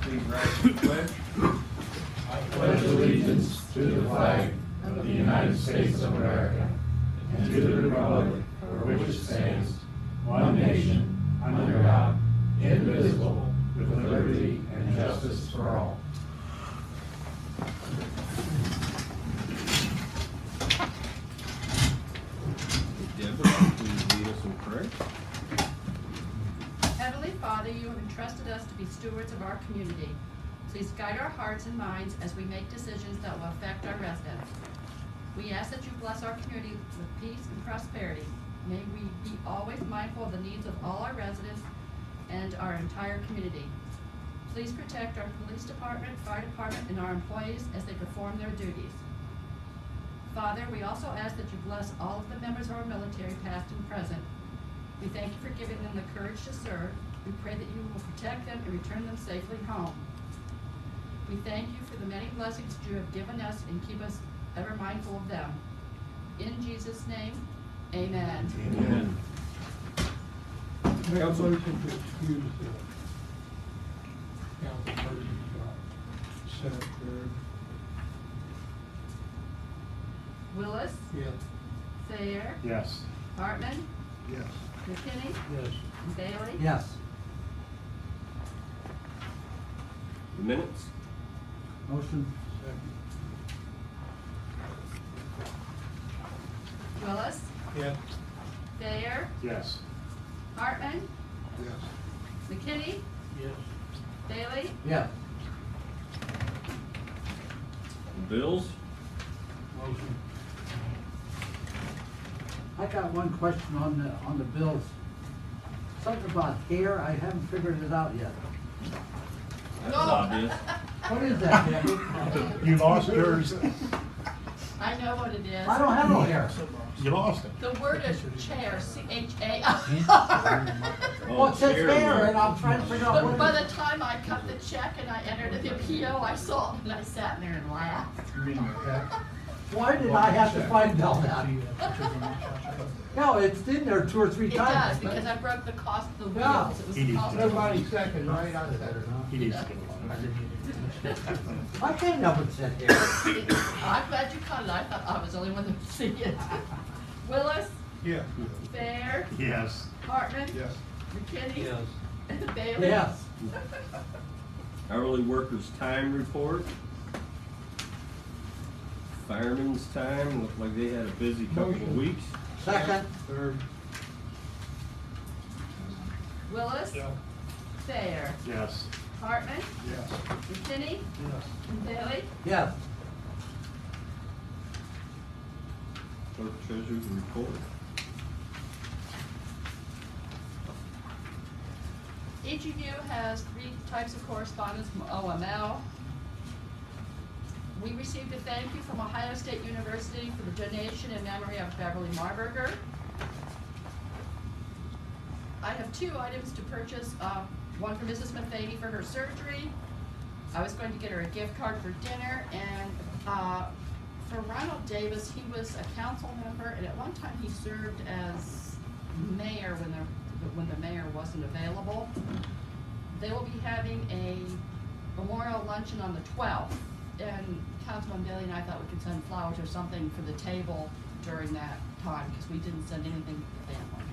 please rise for the pledge. I pledge allegiance to the flag of the United States of America and to the republic for which it stands, one nation, under God, indivisible, with liberty and justice for all. Deborah, please lead us in prayer. Heavenly Father, you have entrusted us to be stewards of our community. Please guide our hearts and minds as we make decisions that will affect our residents. We ask that you bless our community with peace and prosperity. May we be always mindful of the needs of all our residents and our entire community. Please protect our police department, fire department, and our employees as they perform their duties. Father, we also ask that you bless all of the members of our military, past and present. We thank you for giving them the courage to serve. We pray that you will protect them and return them safely home. We thank you for the many blessings you have given us and keep us ever mindful of them. In Jesus' name, amen. Amen. Make a motion to excuse councilperson Senate Third. Willis, Yes. Thayer, Yes. Hartman, Yes. McKinney, Yes. Bailey. Yes. The minutes? Motion. Second. Willis, Yes. Thayer, Yes. Hartman, Yes. McKinney, Yes. Bailey. Yes. Bills? Motion. I got one question on the bills. Something about hair, I haven't figured it out yet. That's obvious. What is that, Debbie? You lost yours. I know what it is. I don't have no hair. You lost it. The word is chair, C-H-A. Well, it says chair. hair, and I'm trying to figure out But by what it the time I cut the check and I entered the PO, I saw it and I sat there and laughed. You mean the cat? is. Why did I have to find out that? No, it's in there 2 or 3 It times. does, because I broke the cost of the Yeah. wheels. It was He the needs cost to- of Everybody second, right? I said it. He needs to get I can't help it said hair. I'm glad you caught it. I thought I was the only one that see it. Willis, Yeah. Fair, Yes. Hartman, Yes. McKinney, Bailey. Yes. Hourly workers' time report. Firemen's time, looked like they had a busy couple of Motion. weeks. Second. Third. Willis, Fair, Yes. Hartman, Yes. McKinney, Yes. Bailey. Yes. Clerk treasurer's report. Each of you has 3 types of correspondence from OML. We received a thank you from Ohio State University for the donation in memory of Beverly Marburger. I have 2 items to purchase, one for Mrs. Matheny for her surgery. I was going to get her a gift card for dinner, and for Ronald Davis, he was a council member, and at one time he served as mayor when the mayor wasn't available. They will be having a memorial luncheon on the 12th, and Councilman Bailey and I thought we could send flowers or something for the table during that time, because we didn't send anything to the family.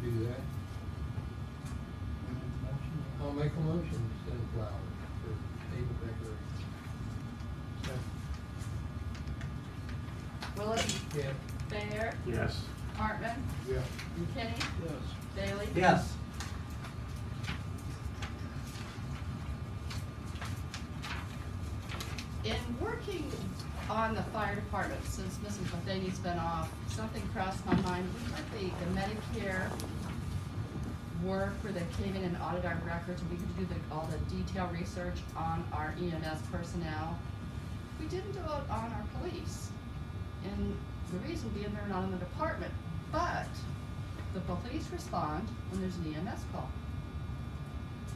We can do that. I'll make a motion to send flowers for table decoration. Second. Willis, Yeah. Bayer, Yes. Hartman, Yeah. McKinney, Yes. Bailey. Yes. In working on the fire department, since Mrs. Matheny's been off, something crossed my mind. We did the Medicare work where they came in and audited our records, and we could do all the detailed research on our EMS personnel. We didn't do it on our police, and the reason being they're not in the department. But the police respond when there's an EMS call.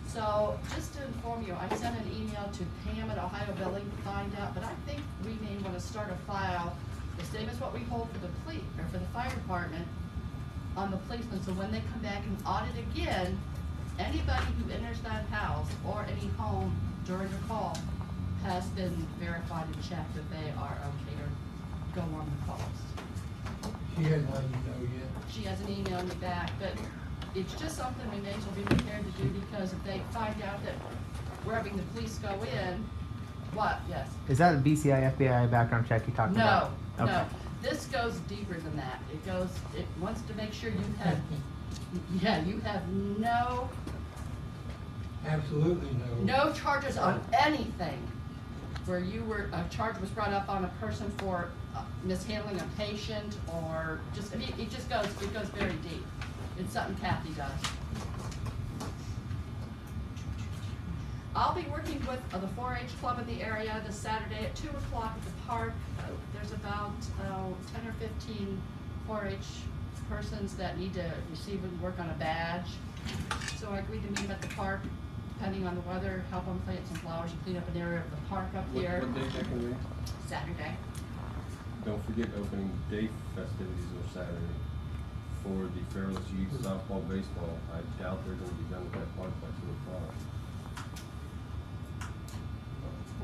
So just to inform you, I sent an email to Pam at Ohio Billing to find out, but I think we may want to start a file, the same as what we hold for the police, or for the fire department, on the policemen, so when they come back and audit again, Anybody who enters that house or any home during a call has been verified and checked that they are okay to go on the calls. She hadn't let you know yet. She hasn't emailed me back, but it's just something we may as well be prepared to do, because if they find out that we're having the police go in, what, yes? Is that a BCI FBI background check you talked No, about? no, Okay. this goes deeper than that. It wants to make sure you have, yeah, you have no Absolutely no. no charges on anything where a charge was brought up on a person for mishandling a patient, or just, I mean, it goes very deep. It's something Kathy does. I'll be working with the 4-H club in the area this Saturday at 2 o'clock at the park. There's about 10 or 15 4-H persons that need to receive and work on a badge. So I agreed to meet them at the park, depending on the weather, help them plant some flowers and clean up an area of the park up here. What day that can be? Saturday. Don't forget opening day festivities are Saturday for the Fairless Youth Softball Baseball. I doubt they're gonna be done with that park by 2 o'clock.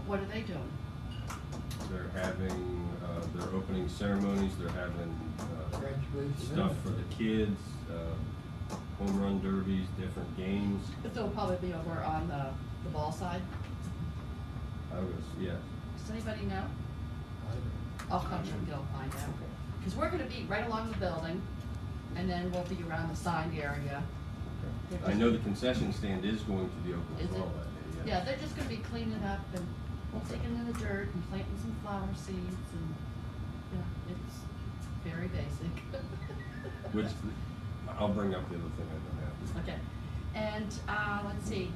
What are they doing? They're having, their opening ceremonies, they're having, Congratulations. stuff for the kids, home run derbies, different games. But they'll probably be over on the ball side. I was, yeah. Does anybody know? I'll come and go find out. Because we're gonna be right along the building, and then we'll be around the side area. I know the concession stand is going to be open Is as it? well that day, Yeah, they're just gonna be cleaning up and digging in the dirt and planting some flower seeds, and, yeah, it's very basic. Which, I'll bring up the other thing I don't have. Okay, and, let's see,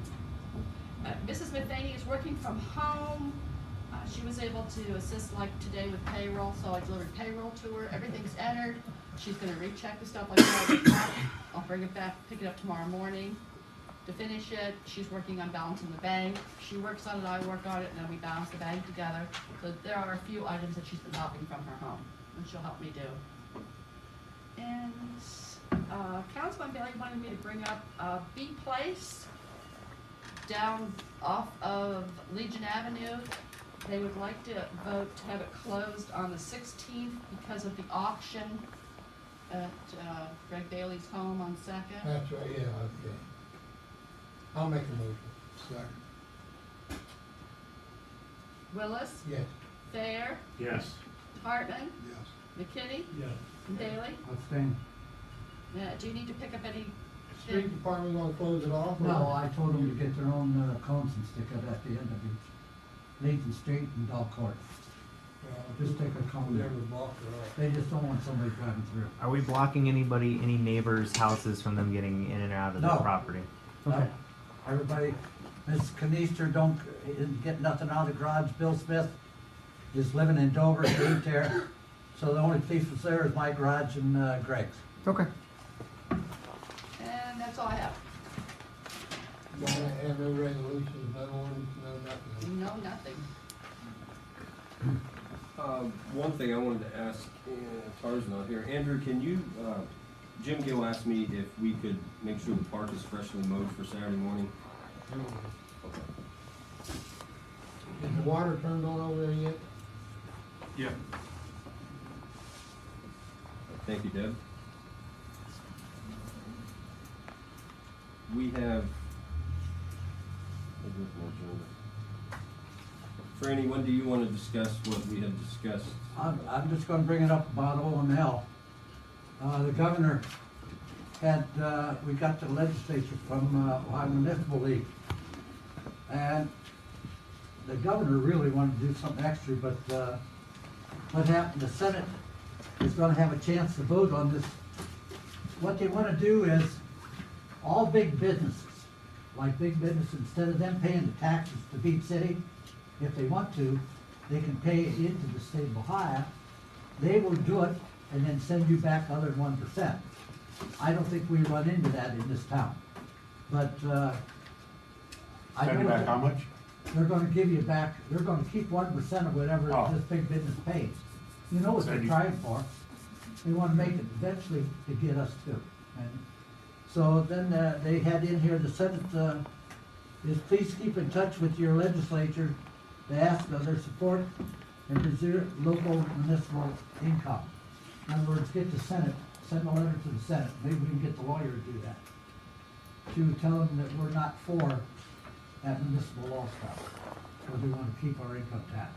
Mrs. Matheny is working from home. She was able to assist like today with payroll, so I delivered payroll to her, everything's entered. She's gonna recheck the stuff like that. I'll bring it back, pick it up tomorrow morning to finish it. She's working on balancing the bank. She works on it, I work on it, and then we balance the bank together. So there are a few items that she's been helping from her home, and she'll help me do. And, Councilman Bailey wanted me to bring up, B Place down off of Legion Avenue. They would like to vote to have it closed on the 16th because of the auction at, Greg Bailey's home on Second. That's right, yeah, okay. I'll make a motion. Second. Willis, Yes. Thayer, Yes. Hartman, Yes. McKinney, Yes. and Bailey. Abstain. Do you need to pick up any? Street department gonna close it off? or- No, I told them to get their own cones and stick it at the end of each. Legion Street and Dog Court. Well, Just take a cone there. Never blocked it off. They just don't want somebody driving through. Are we blocking any neighbors' houses from them getting in and out of the No. property? No. Everybody, Ms. Canister isn't get nothing out of the garage. Bill Smith is living in Dover, moved there. So the only people there is my garage and Greg's. Okay. And that's all I have. Don't have no resolutions, no ordinance, no nothing. No, nothing. One thing I wanted to ask, Tar's not here. Andrew, can you, Jim Gill asked me if we could make sure the park is freshly mowed for Saturday morning. Is the water turned on over there yet? Yeah. Thank you, Deb. We have. Franny, when do you want to discuss what we have discussed? I'm just gonna bring it up about OML. The governor had, we got the legislature from Ohio Municipal League. And the governor really wanted to do something extra, but what happened, the Senate is gonna have a chance to vote on this. What they wanna do is, all big businesses, like big business, instead of them paying the taxes to Beach City, if they want to, they can pay it into the state of Ohio. They will do it and then send you back other 1%. I don't think we run into that in this town, but, I Send you know back that how much? they're gonna give you back, they're gonna keep 1% of whatever Oh. this big business pays. You know what Send they're you- trying for? They wanna make it eventually to get us too. And So then, they had in here, the Senate, is please keep in touch with your legislature to ask of their support and preserve local municipal income. In other words, get the Senate, send a letter to the Senate, maybe we can get the lawyer to do that. To tell them that we're not for that municipal law stuff, because we wanna keep our income tax.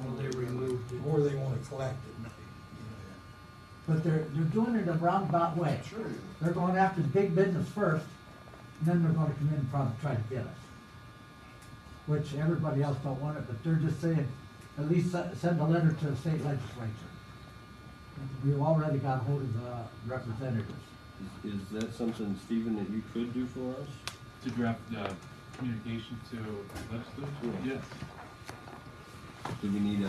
Or they removed it, or they wanna collect it. But they're doing it a roundabout way. Sure. They're going after the big business first, and then they're gonna come in and probably try to get us. Which everybody else don't want it, but they're just saying, at least send a letter to the state legislature. We've already got hold of the representatives. Is that something, Stephen, that you could do for us? To draft, communication to legislature? Yeah. Yes. Do we need,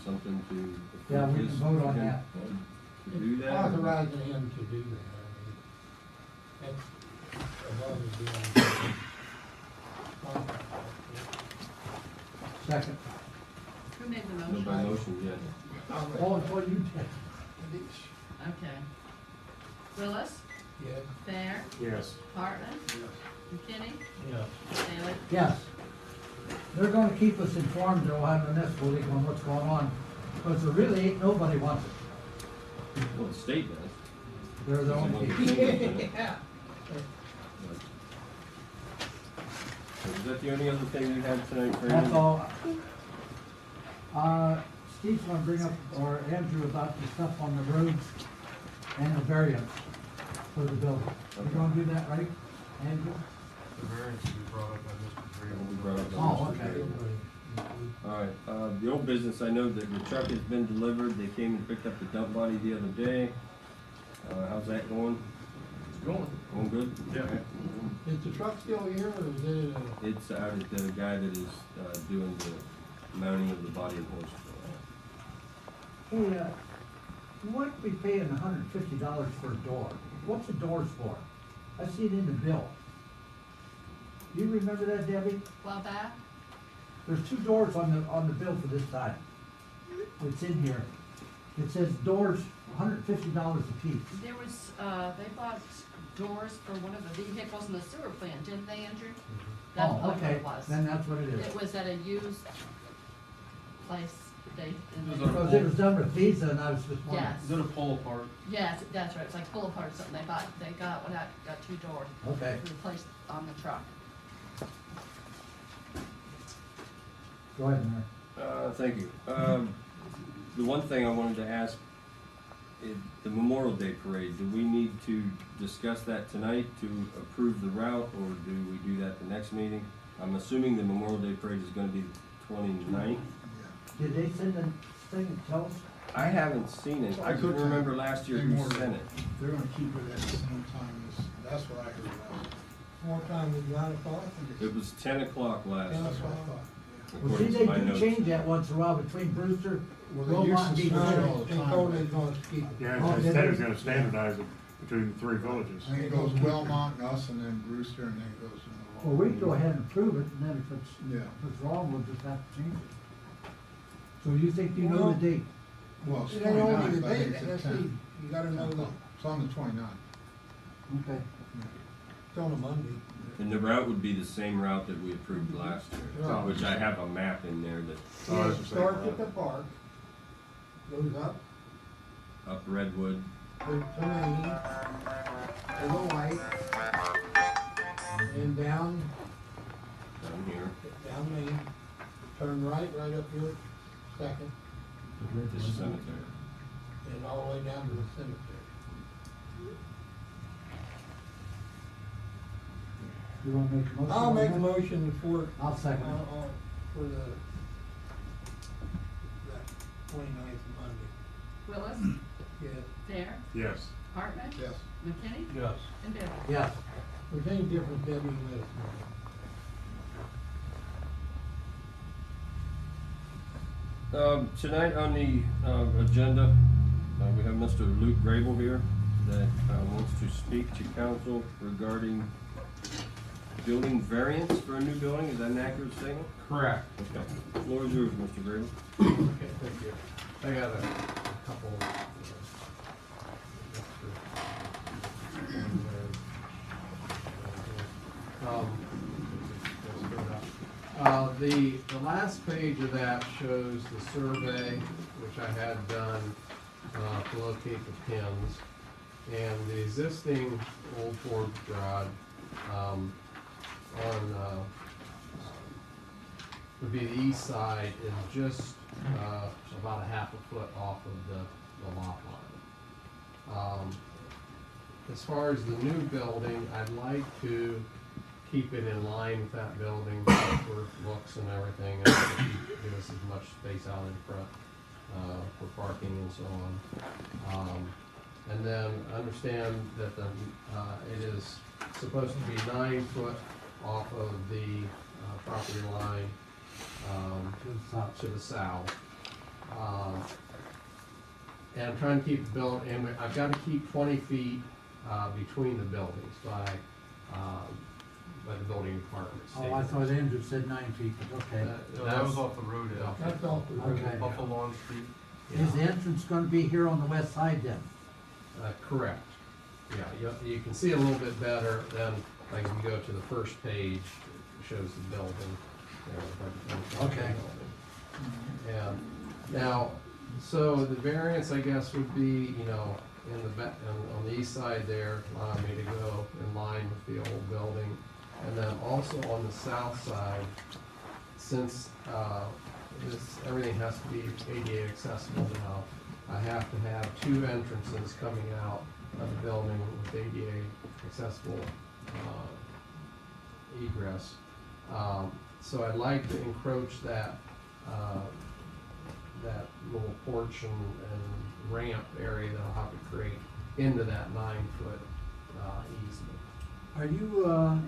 something to? Yeah, we can his- vote on that. To do that? Authorizing him to do that, I mean, that's above and beyond. Contract. Second. Who made the No, motion? by motion, yes. Oh, it's what you did. Okay. Willis, Yes. Fair, Yes. Hartman, McKinney, Yes. Bailey. Yes. They're gonna keep us informed, the Ohio Municipal League, on what's going on, because there really ain't nobody wants it. Well, the state does. They're the only people. Yeah. Is that the only other thing you had tonight, Fran? That's all. Steve's gonna bring up, or Andrew, about the stuff on the roads and the variance for the building. You're gonna do that, right, Andrew? The variance will be brought up by Mr. Will be Green. brought up by Oh, Mr. okay. Gray. All right, the old business, I know that the truck has been delivered, they came and picked up the dump body the other day. How's that going? Going. Going good? Yeah. Okay. Is the truck still here, or is it, It's out at the guy that is, doing the mounting of the body and horse. Hey, you might be paying $150 for a door. What's the doors for? I see it in the bill. You remember that, Debbie? Well, back, There's two doors on the bill for this time. It's in here. It says doors, $150 a piece. there was, they bought doors for one of the vehicles in the sewer plant, didn't they, Andrew? That's Oh, what okay, it was. then that's what it is. It was at a used place, they. Was it a Because it was done with Visa, and I was just wondering. Yes. Is it a pull apart? Yes, that's right, it's like pull apart or something, they got one out, got two doors Okay, replaced on the truck. go ahead, Mayor. Thank you. The one thing I wanted to ask, the Memorial Day Parade, do we need to discuss that tonight to approve the route, or do we do that the next meeting? I'm assuming the Memorial Day Parade is gonna be the 29th. Did they send the thing that tells? I haven't seen it. I couldn't remember last year who sent it. They're gonna keep it at the same time as, that's what I heard about it. more time than 9 o'clock? It was 10 o'clock last, Yeah. That's what I thought, Well, see, according they to my do notes. change that once in a while between Brewster, Well, they Wilmot, used and to Beaver switch City. all the They time. told me going to keep it. Yeah, Oh, it's did instead they? of gonna standardize it between the three villages. I think it goes Wellmont and us, and then Brewster, and then it goes to Well, we can go ahead and approve it, and then Yeah. if it's wrong, we'll just have to change it. So you think you know the date? Well, it's It ain't only 29th, the I think date, it's that's at the, 10. you gotta know the, It's on the 29th. Okay. it's on a Monday. And the route would be the same route that we approved last year, Yeah. which I have a map in there that, Oh, Yeah, that's it the same starts route. at the park, goes up up Redwood, to Maine, to the White, and down down here, Main, turn right up here, Second, this cemetery. and all the way down to the cemetery. You wanna make a motion? I'll on make a that? motion for, I'll second it. for the, that 29th Monday. Willis, Yes. Fair, Yes. Hartman, Yes. McKinney, Yes. and Bailey. Yes. If there's any difference, Debbie, let us know. Tonight on the agenda, we have Mr. Luke Grable here that wants to speak to council regarding building variance for a new building. Is that an accurate statement? Correct. Okay. The floor is yours, Mr. Grable. Okay, thank you. I got a couple. The last page of that shows the survey, which I had done, to locate the pins. And the existing Old Ford garage, would be the east side is just, about a half a foot off of the lot line. As far as the new building, I'd like to keep it in line with that building for looks and everything, and to give us as much space out in front, for parking and so on. And then understand that it is supposed to be 9 foot off of the, property line, to the south. And I'm trying to keep the building, and I've got to keep 20 feet, between the buildings by the building department. Oh, I thought Andrew said 9 feet, but okay. That- That was off the road edge. That's off the road. Okay. Off of Long Street. Is the entrance gonna be here on the west side then? Correct. Yeah, you can see a little bit better than, like, if you go to the first page, it shows the building. Okay. And now, so the variance, I guess, would be, you know, in the back, on the east side there, allow me to go in line with the old building. And then also on the south side, since, everything has to be ADA accessible now, I have to have 2 entrances coming out of the building with ADA accessible, egress. So I'd like to encroach that little porch and ramp area that I'll have to create into that 9-foot, easement. Are you,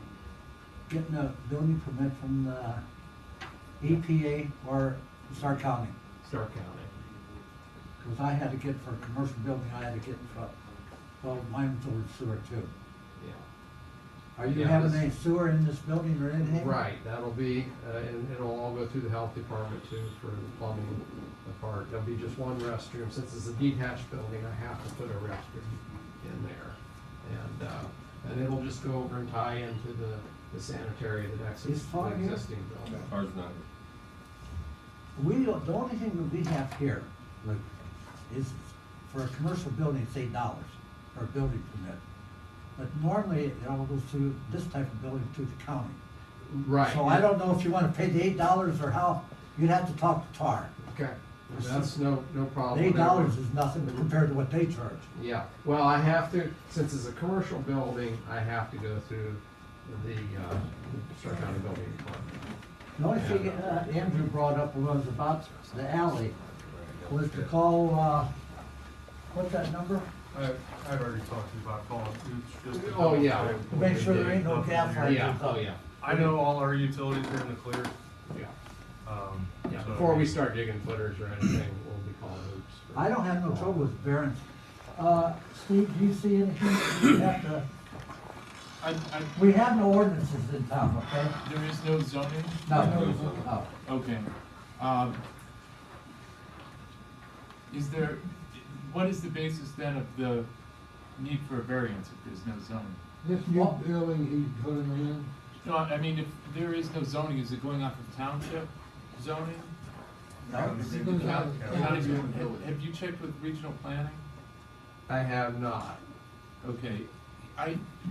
getting a building permit from the EPA or Stark County? Stark County. Cause I had to get for a commercial building, I had to get for, well, mine was over sewer too. Yeah. Are you Yeah, having this- any sewer in this building or anything? Right, that'll be, and it'll all go through the health department too for the plumbing part. There'll be just one restroom. Since it's a detached building, I have to put a restroom in there. And it'll just go over and tie into the sanitary that exits Is far the here? existing building. Ours not. We don't, the only thing that we have here, Luke, is for a commercial building, it's $8 for a building permit. But normally, it all goes through, this type of building through the county. Right. So I don't know if you wanna pay the $8 or how, you'd have to talk to TAR. Okay, that's no problem. The $8 Whatever. is nothing compared to what they charge. Yeah, well, I have to, since it's a commercial building, I have to go through the, Stark County Building Department. The only thing Andrew brought up was about the alley, was to call, what's that number? I've already talked to you about calling, it's just. Oh, yeah. To make sure there ain't no gas lines. Yeah, oh, yeah. I know all our utilities are in the clear. Yeah. Yeah, So- before we start digging footers or anything, we'll be calling hoops. I don't have no trouble with variance. Steve, do you see anything we have to, we have no ordinances in town, okay? There is no zoning? No. Okay. Is there, what is the basis then of the need for a variance if there's no zoning? This new building he's putting in, No, I mean, if there is no zoning, is it going off of township zoning? No. Is it going out of County- town? Have you checked with regional planning? I have not. Okay,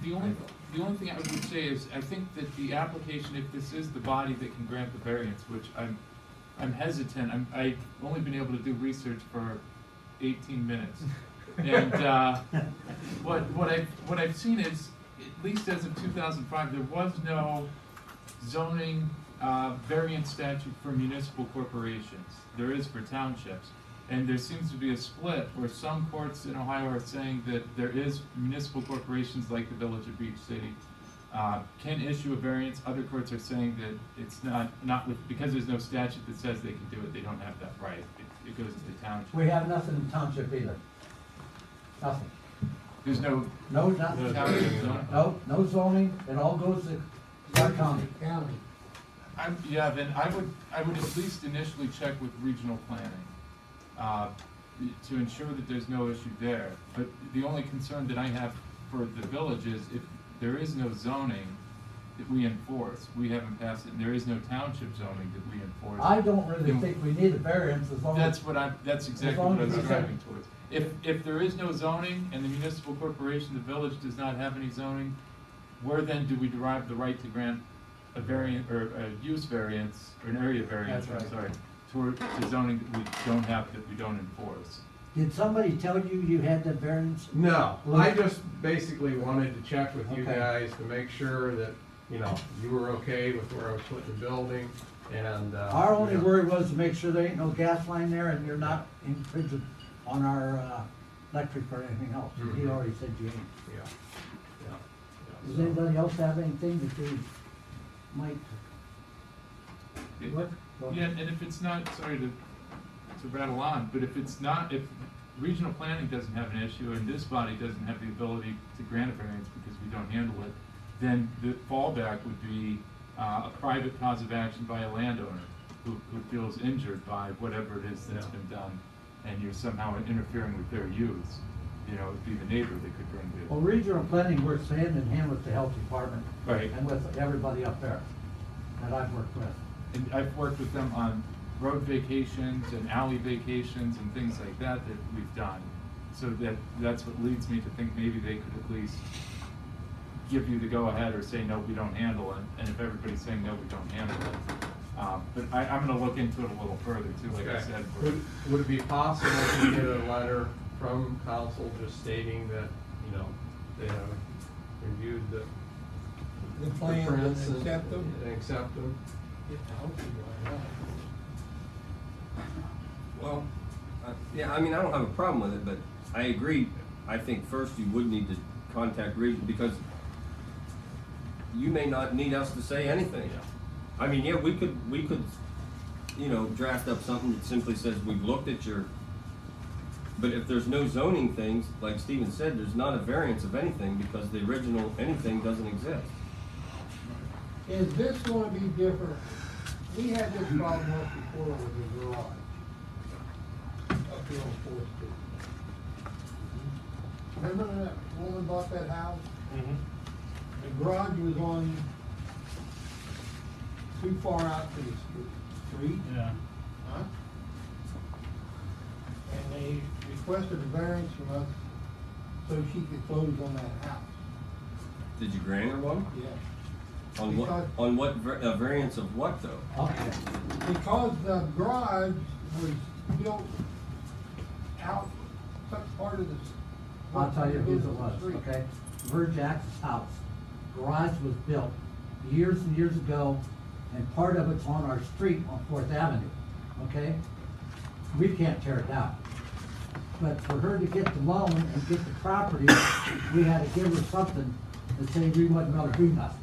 the only thing I would say is, I think that the application, if this is the body that can grant the variance, which I'm hesitant, I've only been able to do research for 18 minutes. And, what I've seen is, at least as of 2005, there was no zoning, variance statute for municipal corporations. There is for townships. And there seems to be a split where some courts in Ohio are saying that there is municipal corporations like the Village of Beach City can issue a variance. Other courts are saying that it's not with, because there's no statute that says they can do it, they don't have that right. It goes to the township. We have nothing in township either. Nothing. There's no No, nothing. township zone. No zoning, it all goes to Stark County. county. Yeah, then I would at least initially check with regional planning to ensure that there's no issue there. But the only concern that I have for the village is if there is no zoning, that we enforce. We haven't passed it, and there is no township zoning that we enforce. I don't really think we need a variance as long as. That's exactly long what I as was it's driving towards. If there is no zoning and the municipal corporation, the village does not have any zoning, where then do we derive the right to grant a variant, or a use variance, or an area variance, That's I'm right. sorry, to zoning that we don't have, that we don't enforce? Did somebody tell you you had that variance? No, I just basically wanted to check with you Okay. guys to make sure that, you know, you were okay with where I was putting the building, and, Our only you know, worry was to make sure there ain't no gas line there and you're not infringing on our, electric or anything else. He Mhm. already said you ain't. Yeah, yeah. Does So- anybody else have anything that they might? It- What? Go Yeah, ahead. and if it's not, sorry to rattle on, but if it's not, if regional planning doesn't have an issue and this body doesn't have the ability to grant a variance because we don't handle it, then the fallback would be a private cause of action by a landowner who feels injured by whatever it is that's Yeah. been done, and you're somehow interfering with their use. You know, it'd be the neighbor that could bring Well, the. regional planning works hand in hand with the health department. Right. And with everybody up there that I've worked with. And I've worked with them on road vacations and alley vacations and things like that we've done. So that's what leads me to think maybe they could at least give you the go-ahead or say, no, we don't handle it. And if everybody's saying, no, we don't handle it. But I'm gonna look into it a little further too, like I Okay. said. Would it be possible to get a letter from council just stating that, you know, they have reviewed the The plan and prints and accept them. and accept them? Well, yeah, I mean, I don't have a problem with it, but I agree. I think first you would need to contact region, because you may not need us to say anything. I mean, yeah, we could, you know, draft up something that simply says, we've looked at your, but if there's no zoning things, like Steven said, there's not a variance of anything, because the original anything doesn't exist. Is this gonna be different? We had this problem once before with the garage up here on Fourth Street. Remember that woman bought that house? The garage was on too far out to the street. Yeah. Huh? And they requested a variance from us so she could close on that house. Did you grant her one? Yeah. On what, Because- on what, a variance of what though? Okay. Because the garage was built out such part of the. I'll tell you whose it was, street. okay? Verge Jackson's house. Garage was built years and years ago, and part of it's on our street on Fourth Avenue, okay? We can't tear it down. But for her to get the loan and get the property, we had to give her something to say we wasn't gonna do nothing.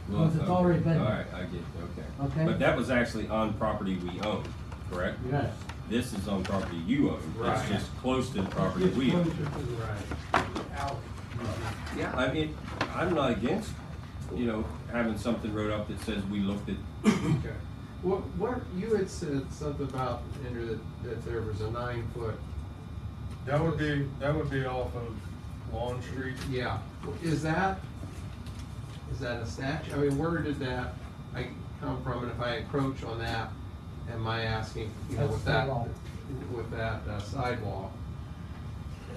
Because it's already been. All right, I get you, okay. Okay. But that was actually on property we own, correct? Yes. This is on property you own. It's Right. just close to the property It's we closer own. to the Right. alley. Yeah, I mean, I'm not against, you know, having something wrote up that says we looked at, Okay. What, you had said something about, Andrew, that there was a 9-foot. That would be off of Lawn Street. Yeah, is that a statute? I mean, where did that, I come from, and if I encroach on that, am I asking, you know, with that, sidewalk?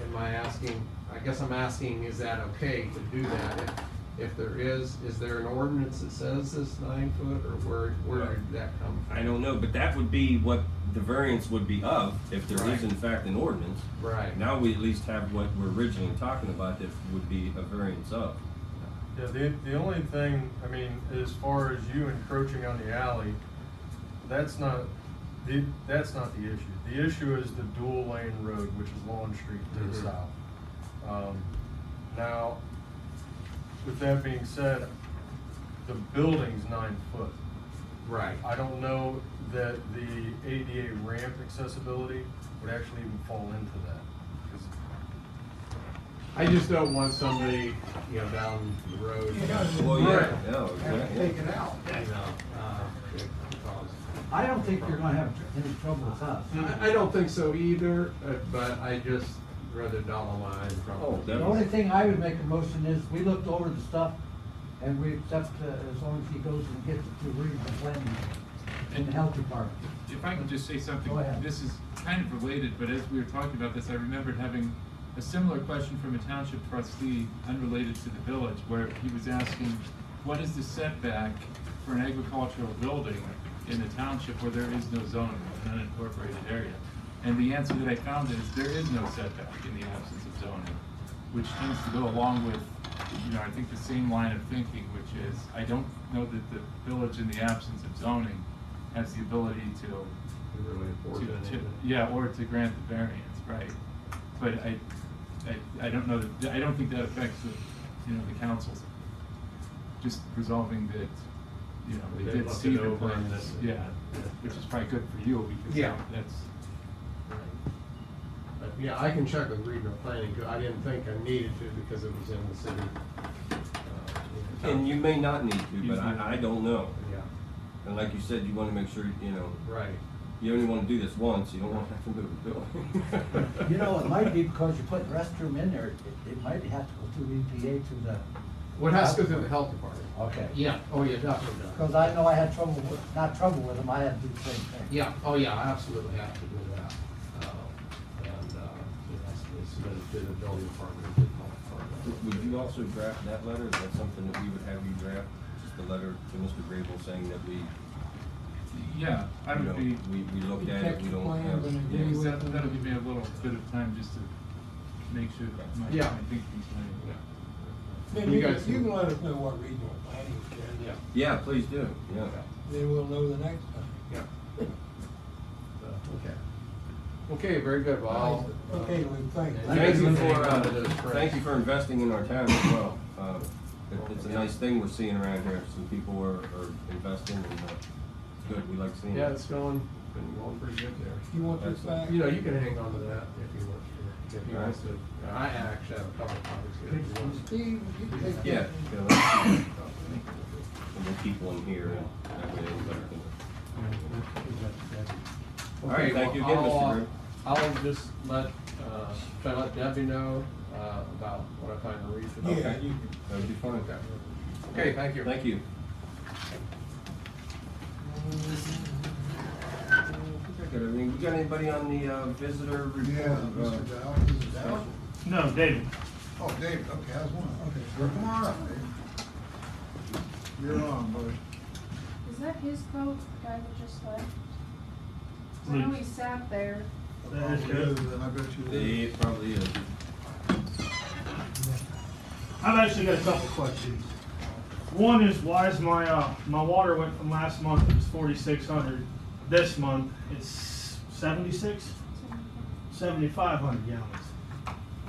Am I asking, I guess I'm asking, is that okay to do that? If there is there an ordinance that says this 9 foot, or where did that come from? I don't know, but that would be what the variance would be of, if there is Right. in fact an ordinance. Right. Now we at least have what we're originally talking about that would be a variance of. Yeah, the only thing, I mean, as far as you encroaching on the alley, that's not the issue. The issue is the dual lane road, which is Lawn Street to the Mhm. south. Now, with that being said, the building's 9 foot. Right. I don't know that the ADA ramp accessibility would actually even fall into that. 'Cause I just don't want somebody, you know, down the road. Well, yeah, Right. no, Have to yeah. take it out. You know, cause I don't think you're gonna have any trouble with us. I don't think so either, but I just rather dot on my i's and cross my Oh, t's. The only thing I would make a motion is, we looked over the stuff, And we accept, as long as he goes and gets it to regional planning in the health department. If I could just say something, Go ahead. this is kind of related, but as we were talking about this, I remembered having a similar question from a township trustee unrelated to the village, where he was asking, what is the setback for an agricultural building in the township where there is no zoning, an unincorporated area? And the answer that I found is, there is no setback in the absence of zoning, which tends to go along with, I think the same line of thinking, which is, I don't know that the village in the absence of zoning has the ability to Really important. yeah, or to grant the variance, right? But I don't know that, I don't think that affects the council's just resolving that, they They'd did look see it the over and plans, then- yeah, which is probably good for you, because Yeah. that's, But yeah, I can check with regional planning, 'cause I didn't think I needed to because it was in the city. And you may not need to, but I don't know. Yeah, And like you said, you wanna make sure, right. you only wanna do this once, you don't wanna have to move the building. You know, it might be because you put restroom in there, it might have to go through EPA to the, What has to go through the health department? okay. Yeah, oh yeah, definitely does. Because I know I had trouble with, not trouble with them, I had to do the same thing. Yeah, oh yeah, I absolutely have to do that. It has to be submitted to the building department, to the health department. Would you also draft that letter? Is that something that we would have you draft? Just a letter to Mr. Grable saying that we, yeah, I would be, we looked We at it, checked we the don't plans have. and yeah. agree with that'll give me a little bit of time just to make sure that my Yeah. thinking's right. Then You you guys can, you can- can let us know what regional planning says. Yeah. Yeah, please do, yeah. Then we'll know the next time. Yeah. Okay. Okay, very good, well. I'll, Okay, Lou, thanks. Thank you for, Chris. thank you for investing in our town as well. It's a nice thing we're seeing around here, some people are investing and, it's good, we like seeing it. Yeah, it's been going pretty good there. You want this back? You can hang on to that if you want to. If you want to. I actually have a couple of copies here. if you want. Steve, you can take that. Yeah, yeah, let's see. And we'll keep one here, and that way everybody can. All right, thank you again, Mr. Green. I'll just try to let Debbie know, about what I find to read today. Yeah, Okay. you can. That would be fun. Okay. Okay, thank you. Thank you. I think I got everything. We got anybody on the visitor report? Yeah, Mr. Dow, is it Dow? No, David. Oh, David, okay, I was wondering, okay, well, come on up, Dave. You're on, buddy. Is that his boat, the guy that just left? 'Cause I know he sat there. That is good. Then I bet you. It probably is. I've actually got a couple questions. One is, why is my water went from last month, it was 4,600. This month, it's 76, 7,500 gallons.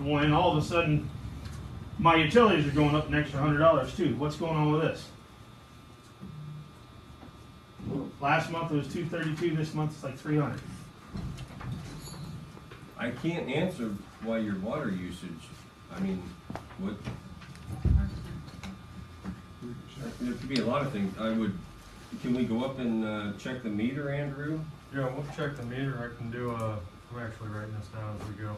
When all of a sudden, my utilities are going up an extra $100 too. What's going on with this? Last month it was 232, this month it's like 300. I can't answer why your water usage, I mean, what? There could be a lot of things. Can we go up and check the meter, Andrew? Yeah, we'll check the meter. I can do I'm actually writing this down as we go.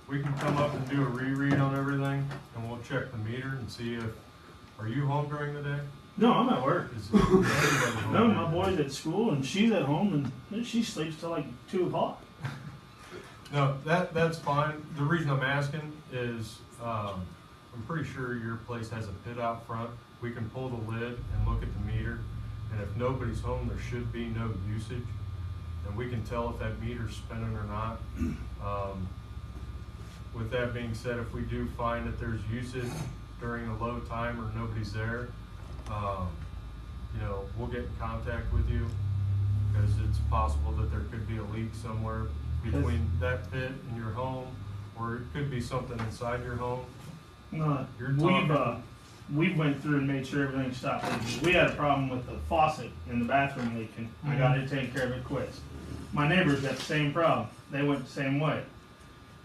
We can come up and do a reread on everything, and we'll check the meter and see if, are you home during the day? No, I'm at work. Is everybody home? No, my boy's at school and she's at home and she sleeps till like 2 o'clock. No, that's fine. The reason I'm asking is, I'm pretty sure your place has a pit out front. We can pull the lid and look at the meter, and if nobody's home, there should be no usage. And we can tell if that meter's spinning or not. With that being said, if we do find that there's usage during a low time or nobody's there, we'll get in contact with you, because it's possible that there could be a leak somewhere between that pit and your home, or it could be something inside your home. No, You're talking- we went through and made sure everything stopped leaking. We had a problem with the faucet in the bathroom leaking. I got it taken care of it quick. My neighbors got the same problem. They went the same way.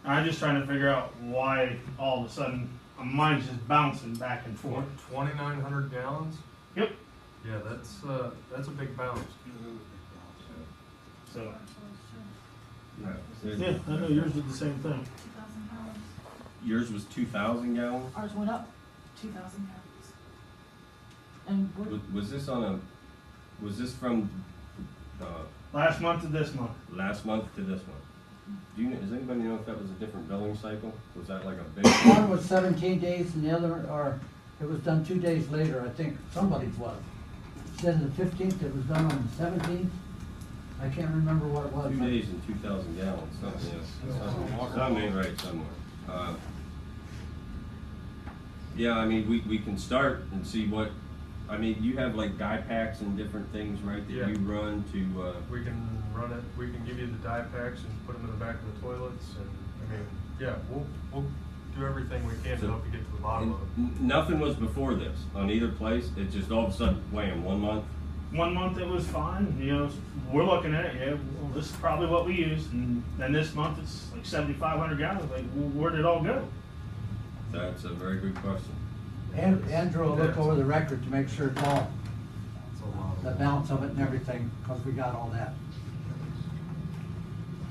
I'm just trying to figure out why all of a sudden mine's just bouncing back and forth. 2,900 gallons? Yep. Yeah, that's a big bounce. So Yeah. yeah, I know yours did the same thing. Yours was 2,000 gallons? Ours went up 2,000 pounds. And we're, Was this on a, was this from, Last month to this month. last month to this month? Do you, does anybody know if that was a different billing cycle? Was that like a big? One was 17 days and the other, or it was done 2 days later, I think, somebody's was. Instead of the 15th, it was done on the 17th. I can't remember what it was. 2 days and 2,000 gallons, something, yes. Something ain't right somewhere. Yeah, I mean, we can start and see what, I mean, you have like dye packs and different things, right, that Yeah. you run to, We can run it, we can give you the dye packs and put them in the back of the toilets, and, I mean, yeah, we'll do everything we can to help you get to the bottom of it. and nothing was before this on either place, it just all of a sudden, wham, 1 month? 1 month it was fine, you know, we're looking at it, yeah, well, this is probably what we use, and then this month it's like 7,500 gallons, like, where did it all go? That's a very good question. And Andrew will look over the record to make sure it's all, It's a lot of the balance of it and everything, because we got all that.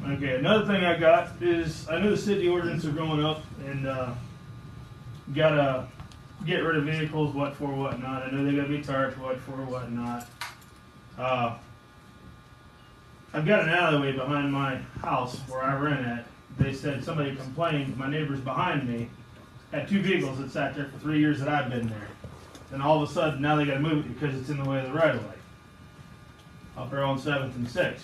Okay, another thing I got is, I know the city ordinance are going up, and, gotta get rid of vehicles, what for, what not, I know they gotta be charged, what for, what not. I've got an alleyway behind my house where I rent at, they said somebody complained, my neighbors behind me had 2 vehicles that sat there for 3 years that I've been there. And all of a sudden, now they gotta move it because it's in the way of the right of way. Up there on 7th and 6th.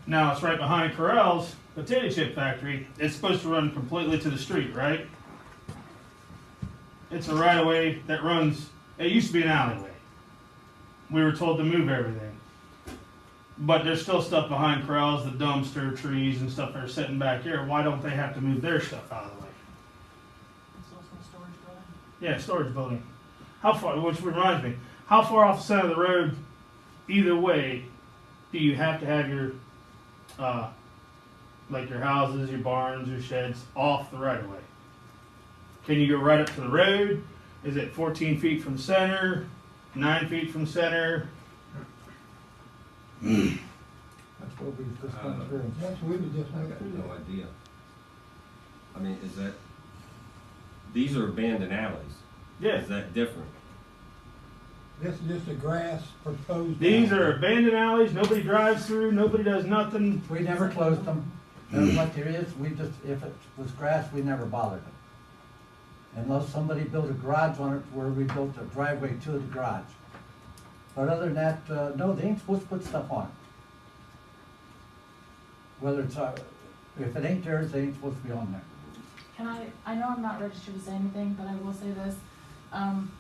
Now, it's right behind Correll's potato chip factory. It's supposed to run completely to the street, right? It's a right of way that runs, it used to be an alleyway. We were told to move everything. But there's still stuff behind Correll's, the dumpster, trees and stuff that are sitting back here. Why don't they have to move their stuff out of the way? It's also a storage building. Yeah, storage building. How far, which reminds me, how far off the side of the road, either way, do you have to have your, like your houses, your barns, your sheds off the right of way? Can you go right up to the road? Is it 14 feet from center, 9 feet from center? That's what we just went through. That's, we would just I went got through no that. idea. I mean, is that, these are abandoned alleys? Yeah. Is that different? This is just a grass proposed. These alley. are abandoned alleys, nobody drives through, nobody does nothing. We never closed them. That's what there is, we just, if it was grass, we never bothered it. Unless somebody built a garage on it where we built a driveway to the garage. But other than that, no, they ain't supposed to put stuff on it. Whether it's, if it ain't theirs, they ain't supposed to be on there. can I know I'm not registered to say anything, but I will say this.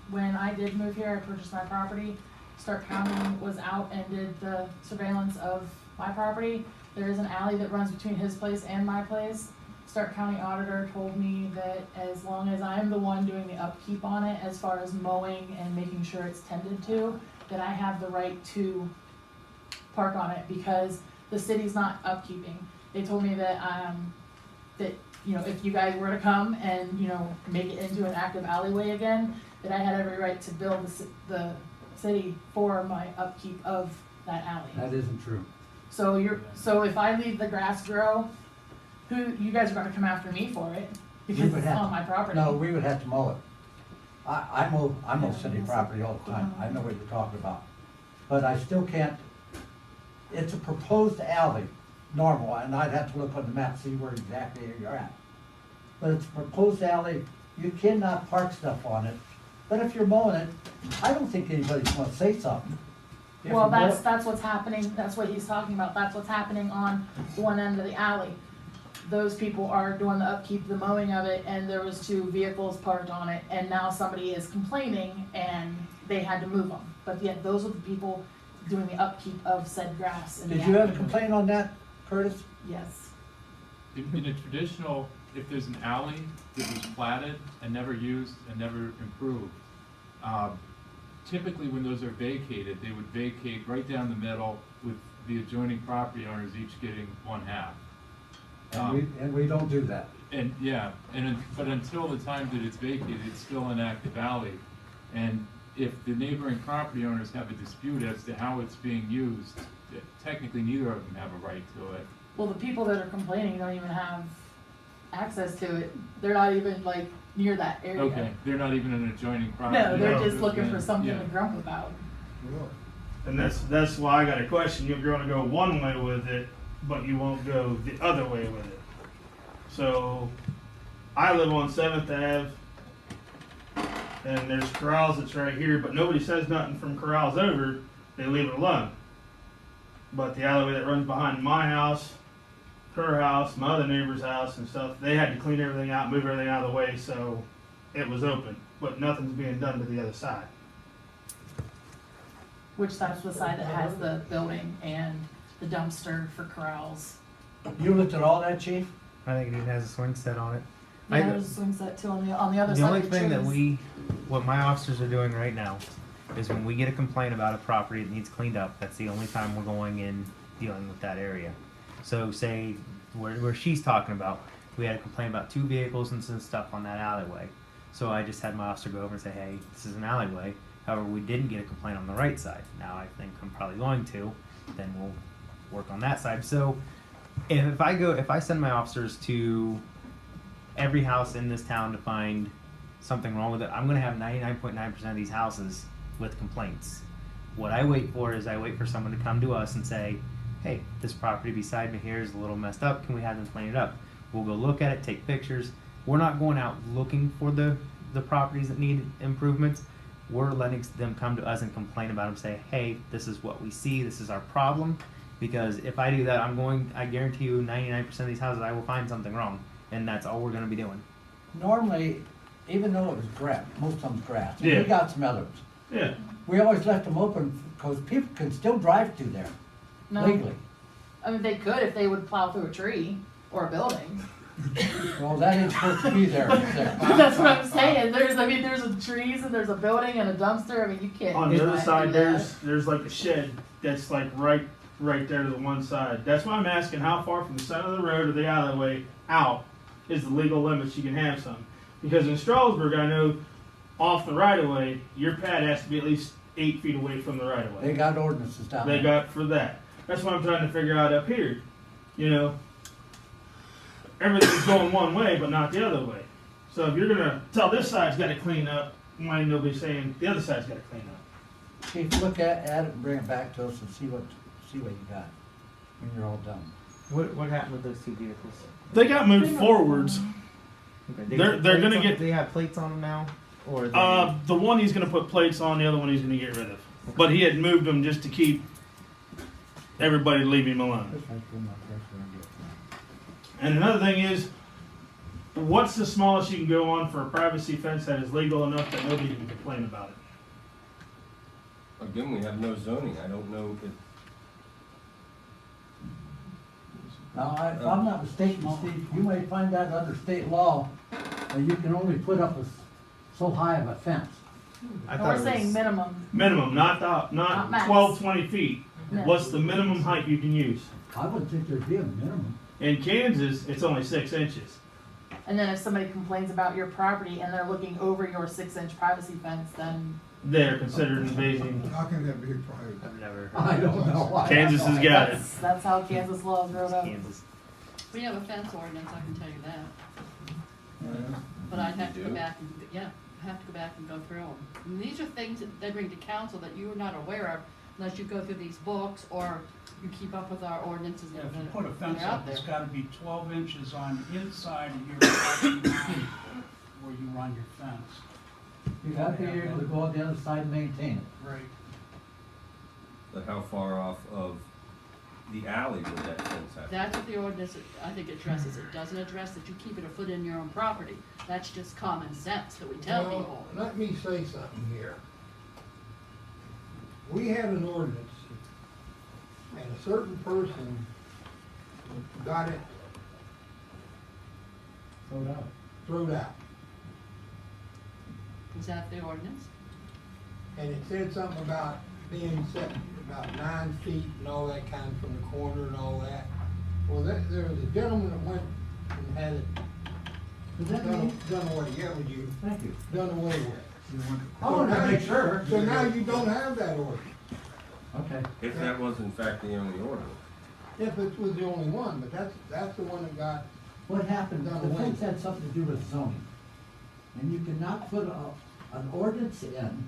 When I did move here, I purchased my property. Stark County was out and did the surveillance of my property. There is an alley that runs between his place and my place. Stark County auditor told me that as long as I'm the one doing the upkeep on it, as far as mowing and making sure it's tended to, that I have the right to park on it because the city's not upkeeping. They told me that, you know, if you guys were to come and, you know, make it into an active alleyway again, that I had every right to bill the city for my upkeep of that alley. That isn't true. So if I leave the grass grow, you guys are gonna come after me for it, We because would it's have on to- my property. No, we would have to mow it. I mow city property all the time, I know what you're talking about. But I still can't, it's a proposed alley, normal, and I'd have to look on the map, see where exactly you're at. But it's a proposed alley, you cannot park stuff on it, but if you're mowing it, I don't think anybody's gonna say something. If Well, you mow that's what's happening, that's what he's talking about, that's what's happening on the one end of the alley. Those people are doing the upkeep, the mowing of it, and there was 2 vehicles parked on it, and now somebody is complaining, and they had to move them. But yet, those are the people doing the upkeep of said grass. in the Did you ever alley. complain on that, Curtis? Yes. In a traditional, if there's an alley that was platted and never used and never improved, typically when those are vacated, they would vacate right down the middle with the adjoining property owners each getting 1/2. And we don't do that. And, yeah, but until the time that it's vacated, it's still an active alley. And if the neighboring property owners have a dispute as to how it's being used, technically neither of them have a right to it. Well, the people that are complaining don't even have access to it. They're not even like near that area. Okay, they're not even an adjoining property. No, they're No. just looking for something Yeah. to grump about. And that's why I got a question. You're going to go one way with it, but you won't go the other way with it. So, I live on 7th Ave, and there's Corrals that's right here, but nobody says nothing from Corrals over. They leave it alone. But the alleyway that runs behind my house, her house, my other neighbor's house and stuff, they had to clean everything out, move everything out of the way, so it was open. But nothing's being done to the other side. Which that's the side that has the building and the dumpster for corrals. You looked at all that, chief? I think it even has a swing set on it. Yeah, there's a swing set too on the other The side only of the thing that trees. what my officers are doing right now is when we get a complaint about a property that needs cleaned up, that's the only time we're going in dealing with that area. So say where she's talking about, we had a complaint about 2 vehicles and some stuff on that alleyway. So I just had my officer go over and say, hey, this is an alleyway. However, we didn't get a complaint on the right side. Now I think I'm probably going to, then we'll work on that side. So if I send my officers to every house in this town to find something wrong with it, I'm gonna have 99.9% of these houses with complaints. What I wait for is I wait for someone to come to us and say, hey, this property beside me here is a little messed up, can we have them clean it up? We'll go look at it, take pictures. We're not going out looking for the properties that need improvements. We're letting them come to us and complain about them, say, hey, this is what we see, this is our problem. Because if I do that, I guarantee you 99% of these houses, I will find something wrong. And that's all we're gonna be doing. Normally, even though it was grass, most of them's grass, and Yeah. we got some others. Yeah. We always left them open because people can still drive through there No, legally. I mean they could if they would plow through a tree or a building. Well, that ain't supposed to be there. is there? That's what I'm saying. There's a trees and there's a building and a dumpster. I mean you can't. On the other do side, that. there's like a shed that's like right there to the one side. That's why I'm asking how far from the center of the road or the alleyway out is the legal limits you can have some. Because in Strasburg, I know off the right of way, your pad has to be at least 8 feet away from the right of way. They got ordinances down there. They got for that. That's what I'm trying to figure out up here. You know, everything's going one way, but not the other way. So if you're gonna tell this side's got to clean up, why ain't nobody saying the other side's got to clean up? Chief, look at it and bring it back to us and see what you got when you're all done. What happened with those 2 vehicles? They got moved forwards. Okay, They're gonna get- They have plates on them now, or The one he's gonna put plates on, the other one he's gonna get rid of. But he had moved them just to keep everybody leaving him alone. And another thing is, what's the smallest you can go on for a privacy fence that is legal enough that nobody can complain about it? Again, we have no zoning, I don't know if, Now, if I'm not mistaken, Steve, you may find that under state law, that you can only put up so high of a fence. I And thought we're it saying was, minimum. Minimum, not Not max. 12, 20 feet. No. What's the minimum height you can use? I would think there'd be a minimum. In Kansas, it's only 6 inches. And then if somebody complains about your property and they're looking over your 6-inch privacy fence, then They're considered invading. How can that be private? I've never. I don't know. Kansas has got it. that's how Kansas law is wrote up. Kansas. We have a fence ordinance, I can tell you that, Yeah. but I'd have to You go do? back and, yeah, I have to go back and go through them. And these are things that they bring to council that you are not aware of unless you go through these books or you keep up with our ordinances Yeah, that if you that put a fence are out up, there. it's gotta be 12 inches on the inside of your property line where you run your fence. You gotta be able to go on the other side and maintain it. Right. but how far off of the alley would that fence have? That's what the ordinance, I think, addresses. It doesn't address that you keep it a foot in your own property. That's just common sense that we tell Well, people. let me say something here. We had an ordinance, and a certain person got it thrown out. Is that the ordinance? And it said something about being set about 9 feet and all that kind from the corner and all that. Well, there was a gentleman that went and had it Is that me? done away, yeah, with you, Thank you. done away with. I wanted to make sure. So now you don't have that ordinance, Okay. If that was in fact the only ordinance. if it was the only one, but that's the one that got, What happened, Done the away. fence had something to do with zoning. And you cannot put an ordinance in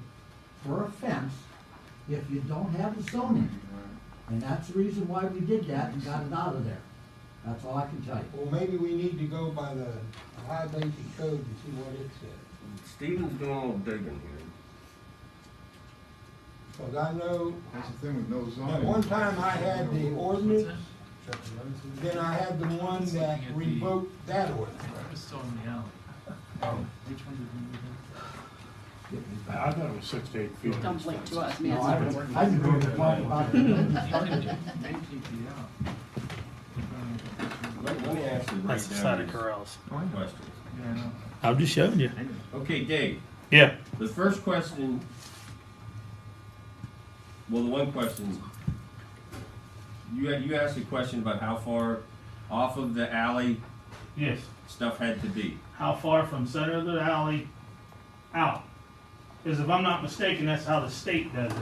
for a fence if you don't have the zoning. And that's the reason why we did that and got it out of there. That's all I can tell you. Well, maybe we need to go by the Ohio Basic Code to see what it says. Stephen's doing a little digging here. Cause I know That's the thing with no at zoning. one time I had the ordinance, then I had the one that revoked that ordinance. It's still in the alley. Which one did we move? I thought it was 6 to 8 feet. Don't blink to us, me. No, I didn't hear you talk about it. Let me actually write That's the side down of these corrals. questions. Yeah, I know. I'm just showing you. Okay, Dave, Yeah. the first question, well, the one question, you asked a question about how far off of the alley Yes. stuff had to be. How far from center of the alley out? Because if I'm not mistaken, that's how the state does it.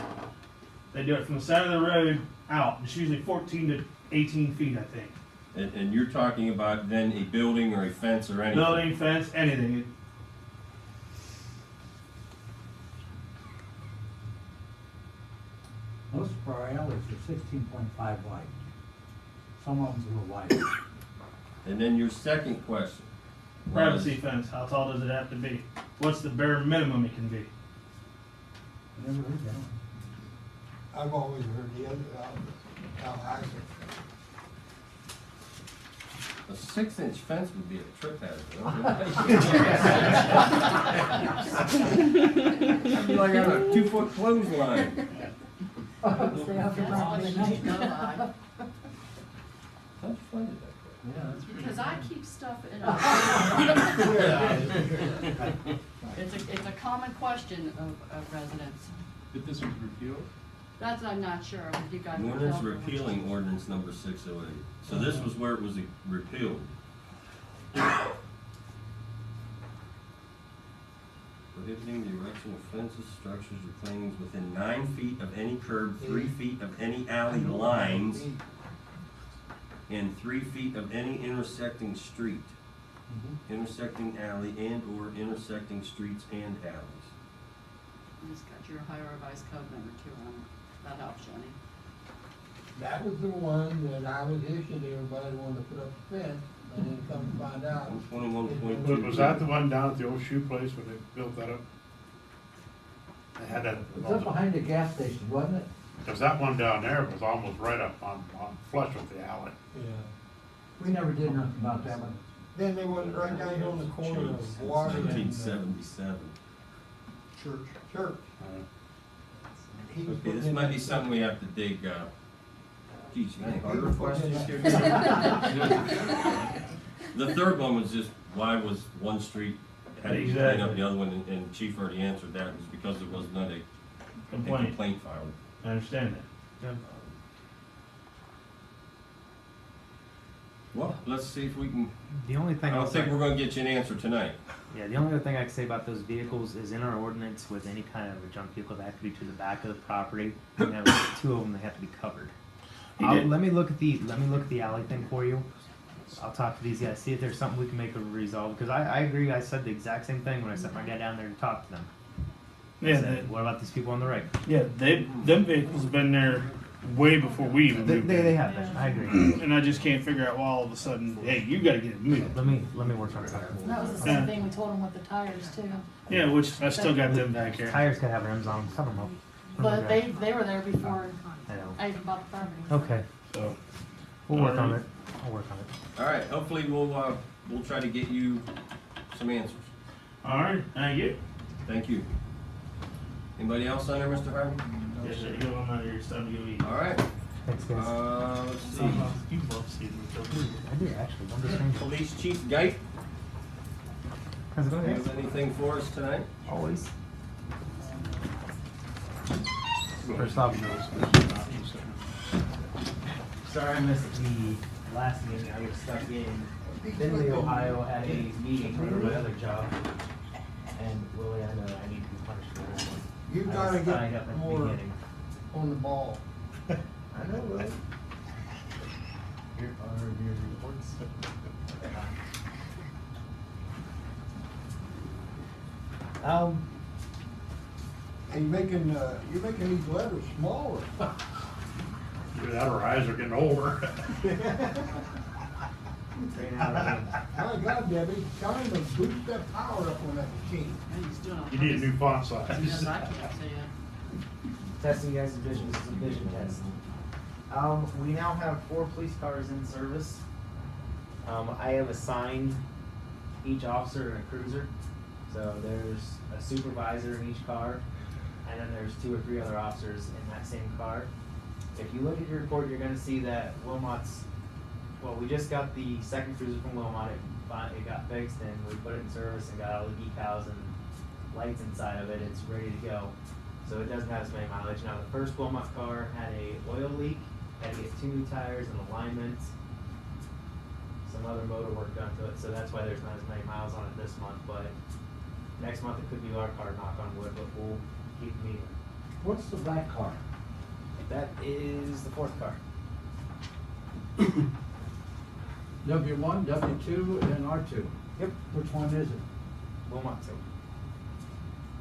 They do it from the center of the road out. It's usually 14 to 18 feet, I think. And you're talking about then a building or a fence or anything? Building, fence, anything. Most of our alleys are 16.5 wide. Some of them's a little wider. And then your second question was, Privacy fence, how tall does it have to be? What's the bare minimum it can be? I never heard that. I've always heard the other, how high. a 6-inch fence would be a trip hazard. I'd be like on a 2-foot clothesline. Stay off your property at night. How'd you find it that quick? Because I keep stuff in It's a common question of residents. But this was repealed? That's, I'm not sure, if you guys. An would ordinance help or what. repealing ordinance number 608. So this was where it was repealed. Prohibiting the erection of fences, structures, or plantings within 9 feet of any curb, 3 feet of any alley lines, and 3 feet of any intersecting street, intersecting alley and/or intersecting streets and alleys. You just got your Ohio Revised Code number 2 on it. That helps, Johnny. That was the one that I was issued, everybody wanted to put up a fence, and then come to find out. 121.2. Was that the one down at the old shoe place when they built that up? They had that. It was up behind the gas station, wasn't it? Cause that one down there was almost right up on flush with the alley. Yeah. We never did nothing about that one. Then they went right down here on the corner of Water and 1977. Church. He was Okay, putting this in might be that- something we have to dig, geez, you got any harder questions here? The third one was just, why was one street had to be cleaned up, the other one, and Chief already answered that, was because there was not a complaint filed. I understand that. Well, let's see if we can, The only I thing don't else think we're gonna get you an answer tonight. Yeah, the only other thing I can say about those vehicles is in our ordinance with any kind of a junk vehicle that have to be to the back of the property. We have 2 of them that have to be covered. Let me look at the alley thing for you. I'll talk to these guys, see if there's something we can make a resolve, because I agree, I said the exact same thing when I sent my guy down there to talk to them. I Yeah, said, what about these people on the right? yeah, them vehicles have been there way before we even moved They there. have been, I agree. And I just can't figure out why all of a sudden, hey, you gotta get it moved. Let me work on something. That was the same thing we told them with the tires too. Yeah, which I still got them back here. Tires could have rims on them, cover them up. But they were there before I know. I even bought the property. Okay, So, we'll work on it. I'll work on it. All right, hopefully we'll try to get you some answers. alright, thank you. Thank you. Anybody else on there, Mr. Harvey? Yes, sir, you go on out of here, it's time to go eat. All right, Thanks, guys. let's see. You love seeing me cook. I do actually. I'm just saying. Police Chief Geit, How's it going, guys? have anything for us tonight? Always. First off, sorry I missed the last meeting. I was stuck in Findlay, Ohio at a meeting for my other job. And Willie, I know I need to be punished for this one. You I gotta signed get up at the more beginning. on the ball. I know, Willie. Your review reports. Um, And you're making these letters smaller. Either that or our eyes are getting older. My God, Debbie, tell him to boost that power up on that machine. And he's doing You need a new font size. Yes, I can't see it. testing you guys' vision, this is a vision test. We now have 4 police cars in service. I have assigned each officer in a cruiser. So there's a supervisor in each car, and then there's 2 or 3 other officers in that same car. If you look at your report, you're gonna see that Wilmot's, well, we just got the second cruiser from Wilmot. It got fixed and we put it in service and got all the decals and lights inside of it. It's ready to go. So it doesn't have as many mileage. Now the first Wilmot car had a oil leak, had to get 2 new tires and alignment, some other motor work done to it. So that's why there's not as many miles on it this month. But next month it could be our car, knock on wood, but we'll keep meeting. What's the black car? That is the 4th car. W1, W2, and R2. Yep. Which one is it? Wilmot 2.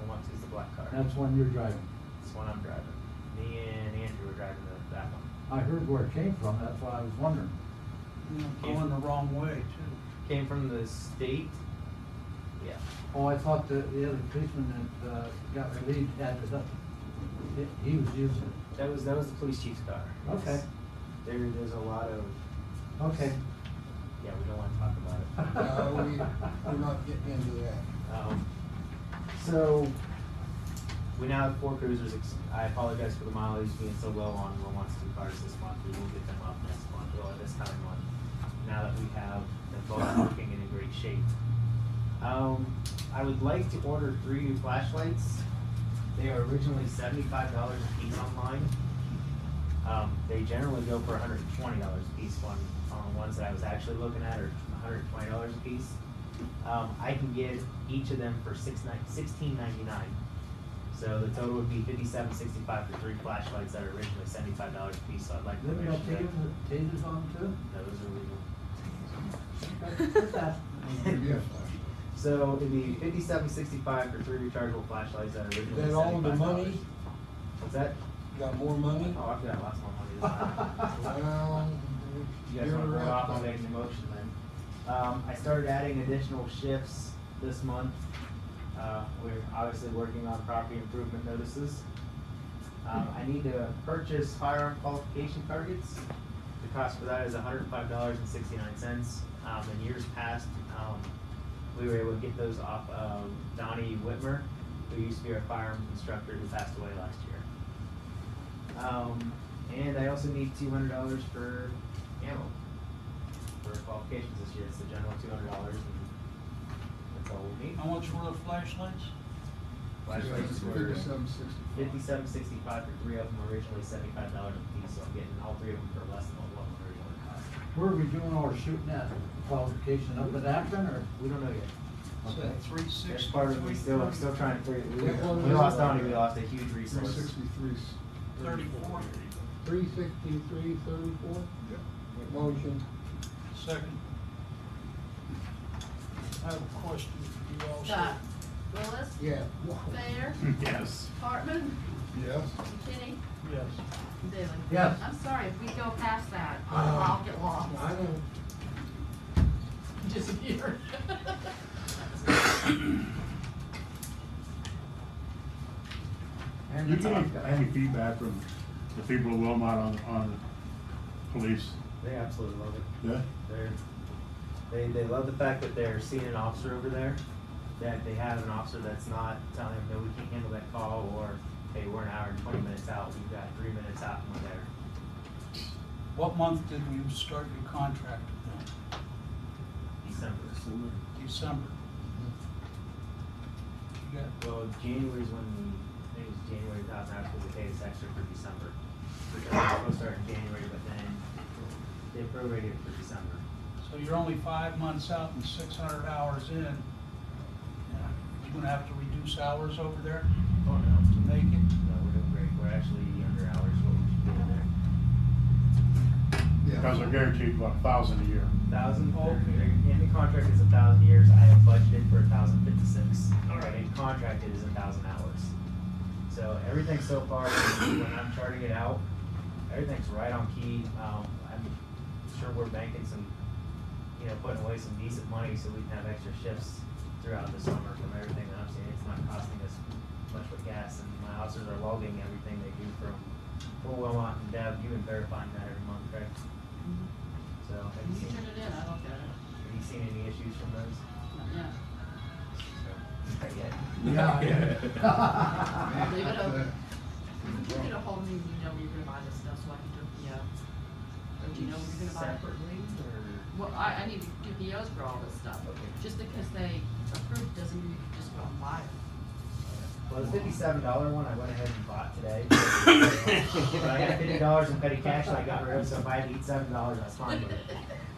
Wilmot 2 is the black car. That's one you're driving. That's one I'm driving. Me and Andrew were driving that one. I heard where it came from, that's why I was wondering. You know, going the wrong way too. Came from the state. Yeah. Oh, I thought the other policeman that, got relieved had it up. He was using it. That was the police chief's car. Okay. There's a lot of, Okay. yeah, we don't want to talk about it. No, we're not getting into that. So, we now have 4 cruisers. I apologize for the mileage being so low on Wilmot's 2 cars this month. We will get them up next month, or this coming month, now that we have them both working and in great shape. I would like to order 3 new flashlights. They are originally $75 a piece online. They generally go for $120 a piece. Ones that I was actually looking at are $120 a piece. I can get each of them for $16.99. So the total would be $57.65 for 3 flashlights that are originally $75 a piece. So I'd like to. Then we got tasers on too? No, those are legal. What's that? So it'd be $57.65 for 3 rechargeable flashlights that are originally Is that all the $75. money? What's that? Got more money? Oh, I've got lots more money this time. Well, You guys want to hold off on making the motion then? I started adding additional shifts this month. We're obviously working on property improvement notices. I need to purchase firearm qualification targets. The cost for that is $105.69. In years past, we were able to get those off of Donnie Whitmer, who used to be our firearms instructor, who passed away last year. And I also need $200 for ammo for qualifications this year. It's the general $200, and that's all we need. How much were the flashlights? Flashlights were $57.65 for 3 of them, originally $75 a piece, so I'm getting all 3 of them for less than what one originally cost. Where are we doing our shooting at qualification, up at Akron, or? We don't know yet. So Okay. 360. That's part of, I'm still trying to figure, What one we was lost that? Donnie, we lost a huge resource. 34. 363, 34? Motion. Second. I have a question for you also. Scott, Willis, Yeah. Thayer, Yes. Hartman, Yes. McKinney, Yes. and Bailey. Yes. I'm sorry, if we go past that, I'll get lost. I know. Disappear. And You the get top guy. any feedback from the people of Wilmot on police? They absolutely love it. Yeah? They love the fact that they're seeing an officer over there, that they have an officer that's not telling them, no, we can't handle that call, or, hey, we're an hour and 20 minutes out, we've got 3 minutes out, and we're there. What month did you start your contract with them? December. December. You got, Well, January is when I think it was January 2000, actually, they paid us extra for December. Because it was supposed to start in January, but then they prorated it for December. so you're only 5 months out and 600 hours in. You're gonna have to reduce hours over there Oh, no. to make it? No, we're doing great. We're actually under hours, what we should be in there. Yeah, Because they're guaranteed, what, 1,000 a year? 1,000. In the contract is 1,000 years. I have budgeted for 1,056. Alright. And contracted is 1,000 hours. So everything so far, when I'm charting it out, everything's right on key. I'm sure we're banking some, putting away some decent money so we can have extra shifts throughout the summer from everything that I'm seeing. It's not costing us much with gas, and my officers are logging everything they do from Wilmot and Deb. You've been verifying that every month, correct? So have you You seen, turn it in, I looked at it. have you seen any issues from those? Not yet. So, not yet. Leave it open. You can get a hold of me when you know where you're gonna buy this stuff, so I can do a PO. Or do you know where you're gonna buy it? Separately, or? Well, I need to do POs for all this stuff. Okay. Just because they approve doesn't mean you can just go and buy it. Well, the $57 one I went ahead and bought today. But I got $50 in petty cash that I got rid of, so if I had to eat $7, that's fine with it.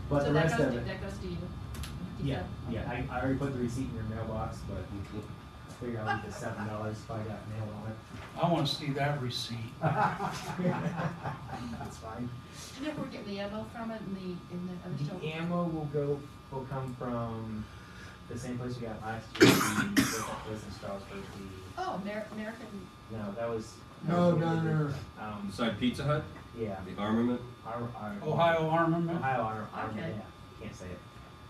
But So the rest of it. that goes to you. Yeah, I already put the receipt in your mailbox, but I figured I'll leave the $7 if I got mail on it. I wanna see that receipt. That's fine. Do you know where we're getting the ammo from it and the other stuff? The ammo will come from the same place we got last year, the place in Strasburg, Oh, American, no, that was. No, down there. Beside Pizza Hut, Yeah. the armament. Ohio Armament? Ohio Armament, Okay. yeah, can't say it.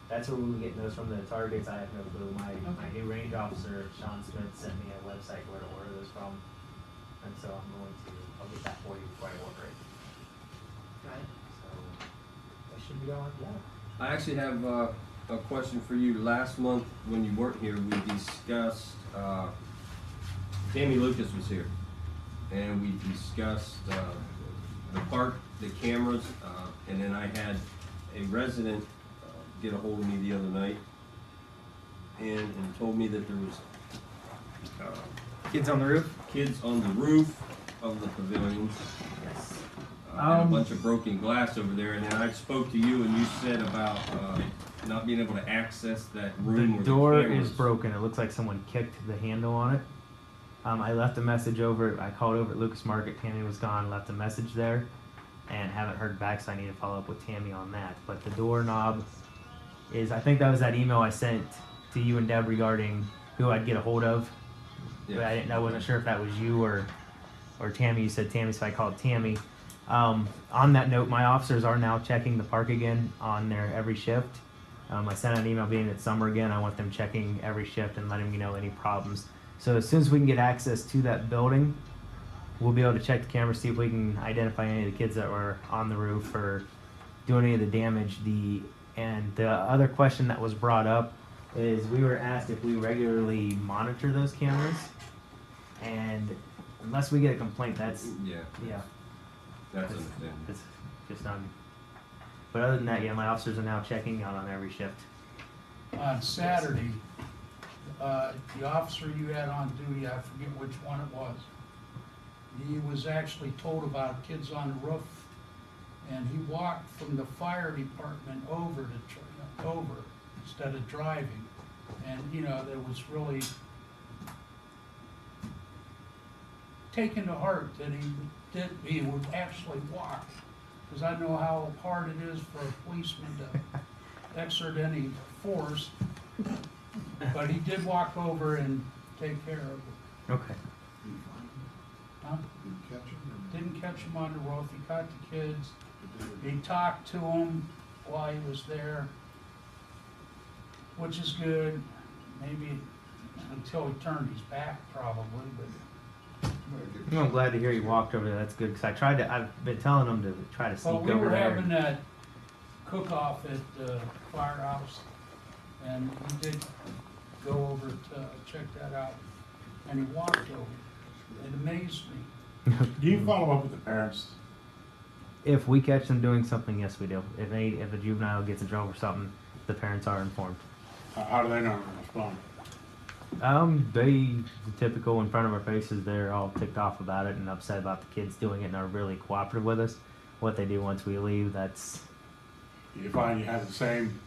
That's where we were getting those from, the targets, I have no clue. My new range officer, Sean Smith, sent me a website where to order those from. And so I'll get that for you before I order it. right? So, that should be going, yeah. I actually have a question for you. Last month, when you weren't here, we discussed, Tammy Lucas was here, and we discussed the park, the cameras, and then I had a resident get a hold of me the other night and told me that there was Kids on the roof? kids on the roof of the pavilions. Yes. And a bunch of broken glass over there, and then I spoke to you and you said about not being able to access that room where The door the cameras. is broken. It looks like someone kicked the handle on it. I left a message over. I called over at Lucas Market. Tammy was gone. Left a message there, and haven't heard back. So I need to follow up with Tammy on that. But the doorknob is. I think that was that email I sent to you and Deb regarding who I'd get a hold of. Yeah. But I wasn't sure if that was you or Tammy. You said Tammy, so I called Tammy. On that note, my officers are now checking the park again on their every shift. I sent out an email being it's summer again. I want them checking every shift and letting me know any problems. So as soon as we can get access to that building, we'll be able to check the camera, see if we can identify any of the kids that were on the roof or doing any of the damage. And the other question that was brought up is we were asked if we regularly monitor those cameras. And unless we get a complaint, that's, Yeah, yeah, that's understandable. it's just not. But other than that, yeah, my officers are now checking out on every shift. On Saturday, the officer you had on duty, I forget which one it was, he was actually told about kids on the roof, and he walked from the fire department over instead of driving. And, there was really taken to heart that he would actually walk. Because I know how hard it is for a policeman to exert any force. But he did walk over and take care of it. Okay. Huh? Didn't catch him on the roof, he caught the kids, he talked to them while he was there, which is good, maybe until he turned his back probably, but. I'm glad to hear you walked over there. That's good because I've been telling them to try to sneak Well, we over were there. having that cook-off at the firehouse, and he did go over to check that out, and he walked over. It amazed me. Do you follow up with the parents? If we catch them doing something, yes, we do. If a juvenile gets in trouble for something, the parents are informed. How do they normally respond? They typical in front of our faces. They're all ticked off about it and upset about the kids doing it, and are really cooperative with us. What they do once we leave, that's Do you find you have the same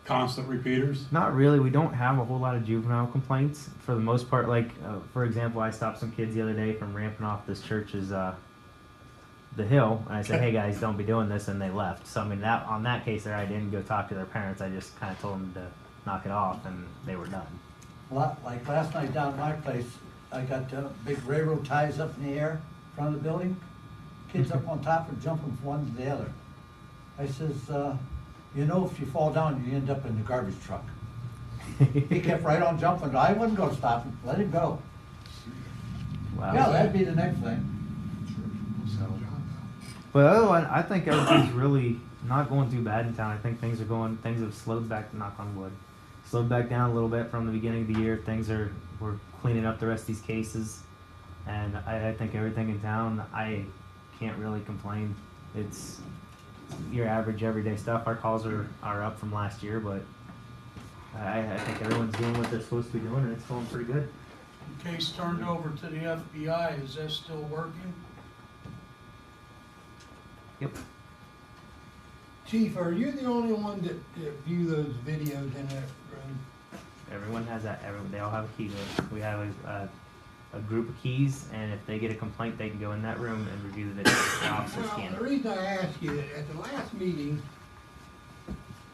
constant repeaters? not really. We don't have a whole lot of juvenile complaints for the most part. Like, for example, I stopped some kids the other day from ramping off this church's the hill, and I said, hey guys, don't be doing this, and they left. So I mean, that on that case there, I didn't go talk to their parents. I just kind of told them to knock it off, and they were done. Like last night down at my place, I got big railroad ties up in the air in front of the building. Kids up on top and jumping from one to the other. I says, you know, if you fall down, you end up in the garbage truck. He kept right on jumping. I wasn't gonna stop him. Let him go. Wow. Yeah, that'd be the next thing. But otherwise, I think everything's really not going too bad in town. I think things have slowed back, knock on wood, slowed back down a little bit from the beginning of the year. We're cleaning up the rest of these cases, and I think everything in town, I can't really complain. It's your average everyday stuff. Our calls are up from last year, but I think everyone's doing what they're supposed to be doing, and it's going pretty good. Case turned over to the FBI, is that still working? Yep. Chief, are you the only one that view those videos in that room? Everyone has that. They all have a key to it. We have a group of keys, and if they get a complaint, they can go in that room and review the video. The officers Well, can. the reason I ask you, at the last meeting,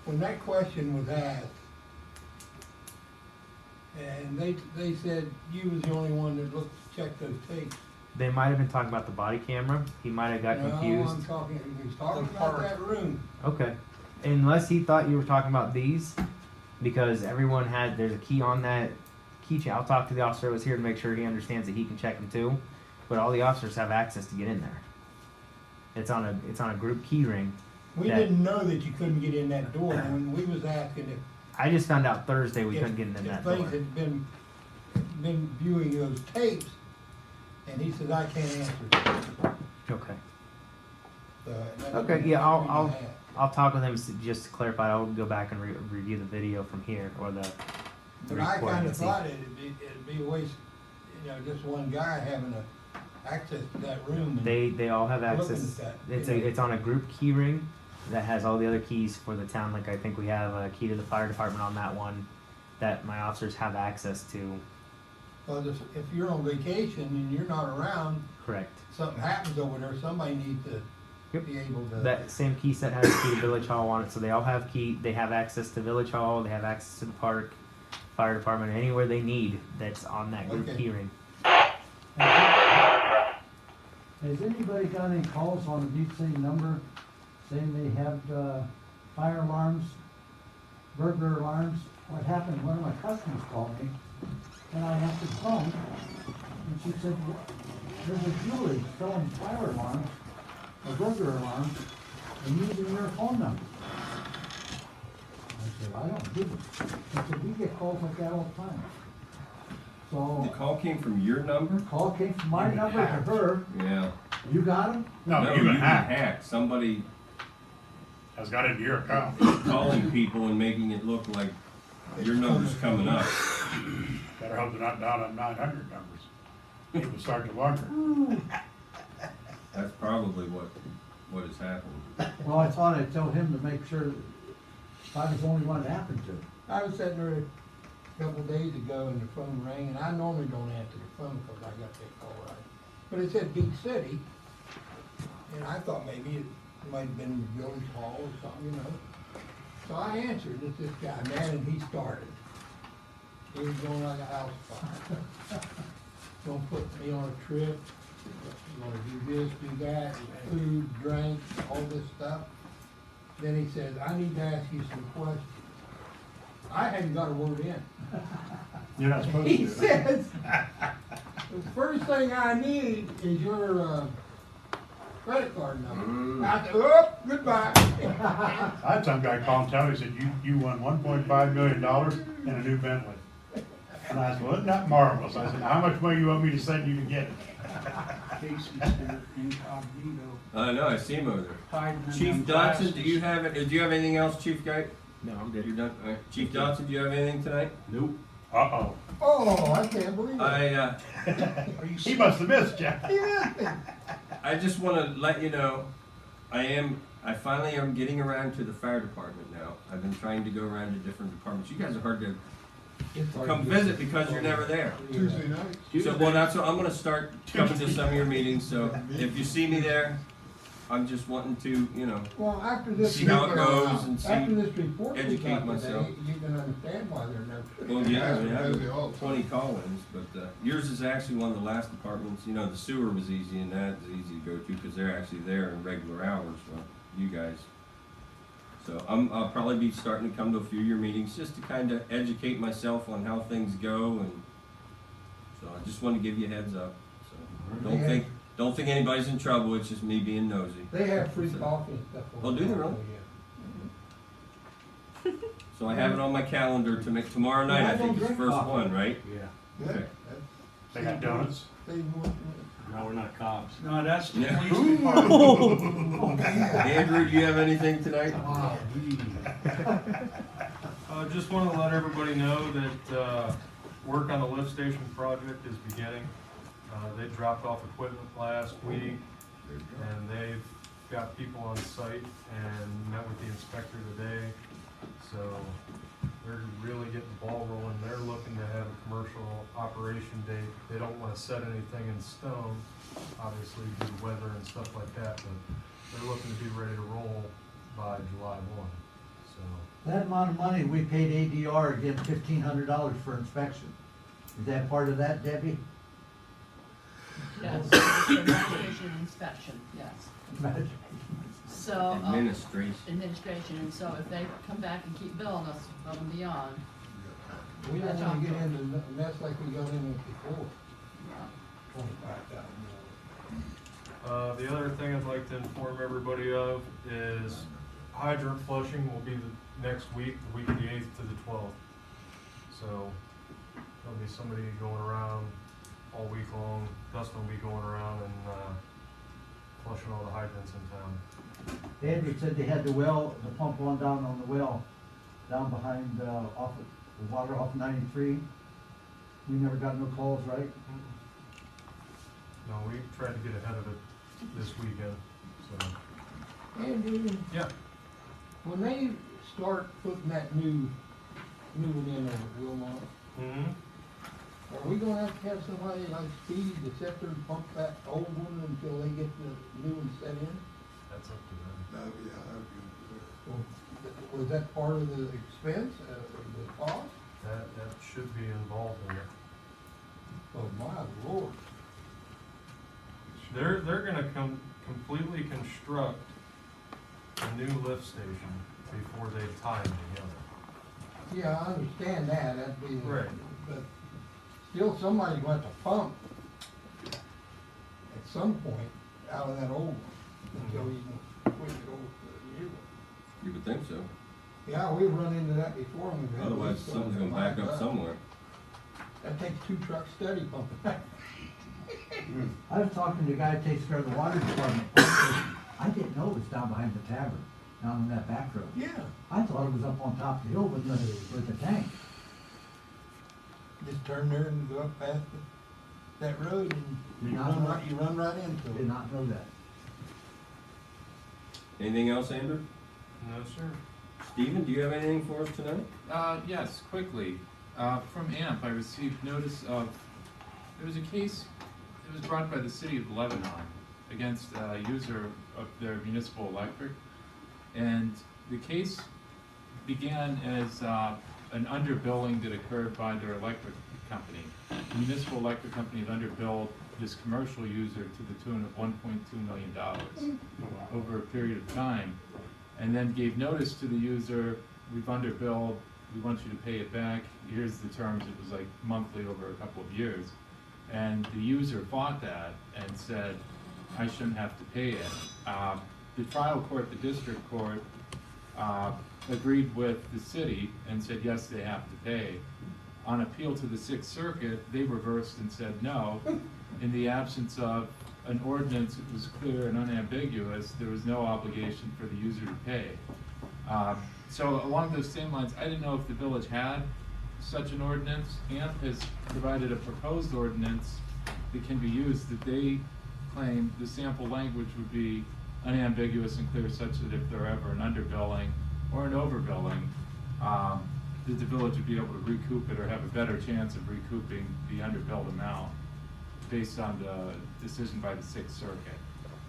when that question was asked, and they said you was the only one that checked those tapes. They might have been talking about the body camera. He might have got confused. No, I'm talking, he was talking The about park. that room. Okay. Unless he thought you were talking about these, because there's a key on that key chain. I'll talk to the officer who was here to make sure he understands that he can check them too. But all the officers have access to get in there. It's on a group key ring. We didn't know that you couldn't get in that door, when we was asking I just found out Thursday we if couldn't get in that door. things had been viewing those tapes, and he said, I can't answer. Okay. That's Okay, the yeah, reason I asked. I'll talk with him just to clarify. I'll go back and review the video from here or the But I recording kinda and see. thought it'd be a waste, just one guy having access to that room. And They all have looking access. at that, It's on a group key ring that has all the other keys for the town. Like I think we have a key to the fire department on that one that my officers have access to. Well, if you're on vacation and you're not around, Correct. something happens over there, somebody needs to Yep. be able to. That same key set has a key to Village Hall on it, so they all have they have access to Village Hall, they have access to the park, fire department, anywhere they need that's on that group Okay. key ring. Has anybody got any calls on the same number saying they have fire alarms, burglar alarms? What happened, one of my customers called me, and I answered the phone, and she said, there's a Julie selling fire alarms, or burglar alarms, and using your phone number. I said, I don't do this. I said, we get calls like that all the time. The So, call came from your number? call came from my number to her, Yeah. you got them? No, No, you've been hacked. hacked. Somebody Has got into your account. calling people and making it look like your number's coming up. Better hope they're not down at 900 numbers. People start to wonder. That's probably what has happened. Well, I thought I'd tell him to make sure that I was the only one it happened to. I was sitting there a couple of days ago and the phone rang, and I normally don't answer the phone because I got that call right. But it said Beach City, and I thought maybe it might have been Village Hall or something, So I answered, it's this guy, man, and he started. He was going like a house fire. Gonna put me on a trip, gonna do this, do that, food, drink, all this stuff. Then he says, I need to ask you some questions. I hadn't got a word in. You're not supposed He to. says, the first thing I need is your credit card number. I said, oh, goodbye. I had some guy call and tell me, he said, you won $1.5 million in a new Bentley. And I said, well, isn't that marvelous? I said, how much money you want me to send you to get it? Casey's here incognito, I know, I see him over there. hiding in Chief them Dodson, glasses. do you have anything else, Chief Guy? No, I'm good. You're done? All right. Chief Dodson, do you have anything tonight? Nope. Uh-oh. Oh, I can't believe it. I He must have missed you. He missed me. I just wanna let you know, I finally am getting around to the fire department now. I've been trying to go around to different departments. You guys are hard to come visit because you're never there. Tuesday night. So, well, that's what, I'm gonna start coming to some of your meetings, so if you see me there, I'm just wanting to, you know, Well, after this. see how it goes and After see, this report we educate got myself. today, you can understand why they're no. Well, yeah, we That's have 20 call-ins, but yours is actually one of the last departments. You know, the sewer was easy, and that's easy to go to because they're actually there in regular hours. Well, you guys. So I'll probably be starting to come to a few of your meetings just to kind of educate myself on how things go, and so I just want to give you a heads up. So don't think anybody's in trouble. It's just me being nosy. They have free So- coffee and stuff. Oh, do they really? So I have it on my calendar to make tomorrow night. I think is the first one, right? Yeah. Okay. They got donuts? No, we're not cops. No, that's the Yeah. police department. Andrew, do you have anything tonight? Just wanted to let everybody know that, work on the lift station project is beginning. They dropped off equipment last week, and they've got people on site and met with the inspector today. So they're really getting the ball rolling. They're looking to have a commercial operation date. They don't wanna set anything in stone, obviously due to weather and stuff like that, but they're looking to be ready to roll by July 1, so. That amount of money, we paid ADR again $1,500 for inspection. Is that part of that, Debbie? Yes, it's administration and inspection, yes. So, administration, and so if they come back and keep billing us above and beyond, We don't wanna get into a mess like we got in with before. yeah. $25,000. The other thing I'd like to inform everybody of is hydrant flushing will be the next week, the week of the 8th to the 12th. So there'll be somebody going around all week long. Dustin will be going around and flushing all the hydrants in town. Andrew said they had the well, the pump on down on the well, down behind, off of, the water off 93. We never got no calls, right? No, we tried to get ahead of it this weekend, so. Andrew, Yeah. when they start putting that new one in over at Wilmot, Mm-hmm. are we gonna have somebody like Speedy to sit there and pump that old one until they get the new one set in? That's up to them. Was that part of the expense, the cost? That should be involved in it. Oh, my lord. They're gonna completely construct a new lift station before they tie them together. Yeah, I understand that, that'd be. Right. But still, somebody's going to pump at some point out of that old one until you can switch it over to the new one. You would think so. Yeah, we've run into that before. and we've had Otherwise, leaks something's on gonna it. back up somewhere. That takes 2 trucks steady pumping. I was talking to the guy who takes care of the water department. I didn't know it was down behind the tavern, down on that back road. Yeah, I thought it was up on top of the hill with the tank. just turn there and go up past that road and you run right into Did it. not know that. Anything else, Andrew? No, sir. Steven, do you have anything for us tonight? Yes, quickly. From AMP, I received notice of, there was a case, it was brought by the city of Lebanon against a user of their municipal electric. And the case began as an underbilling that occurred by their electric company. The municipal electric company had underbilled this commercial user to the tune of $1.2 million over a period of time, and then gave notice to the user, we've underbilled, we want you to pay it back, here's the terms. It was like monthly over a couple of years. And the user fought that and said, I shouldn't have to pay it. The trial court, the district court, agreed with the city and said, yes, they have to pay. On appeal to the Sixth Circuit, they reversed and said, no, in the absence of an ordinance that was clear and unambiguous, there was no obligation for the user to pay. So along those same lines, I didn't know if the village had such an ordinance. AMP has provided a proposed ordinance that can be used that they claim the sample language would be unambiguous and clear such that if there ever an underbilling or an overbilling, that the village would be able to recoup it or have a better chance of recouping the underbilled amount based on the decision by the Sixth Circuit.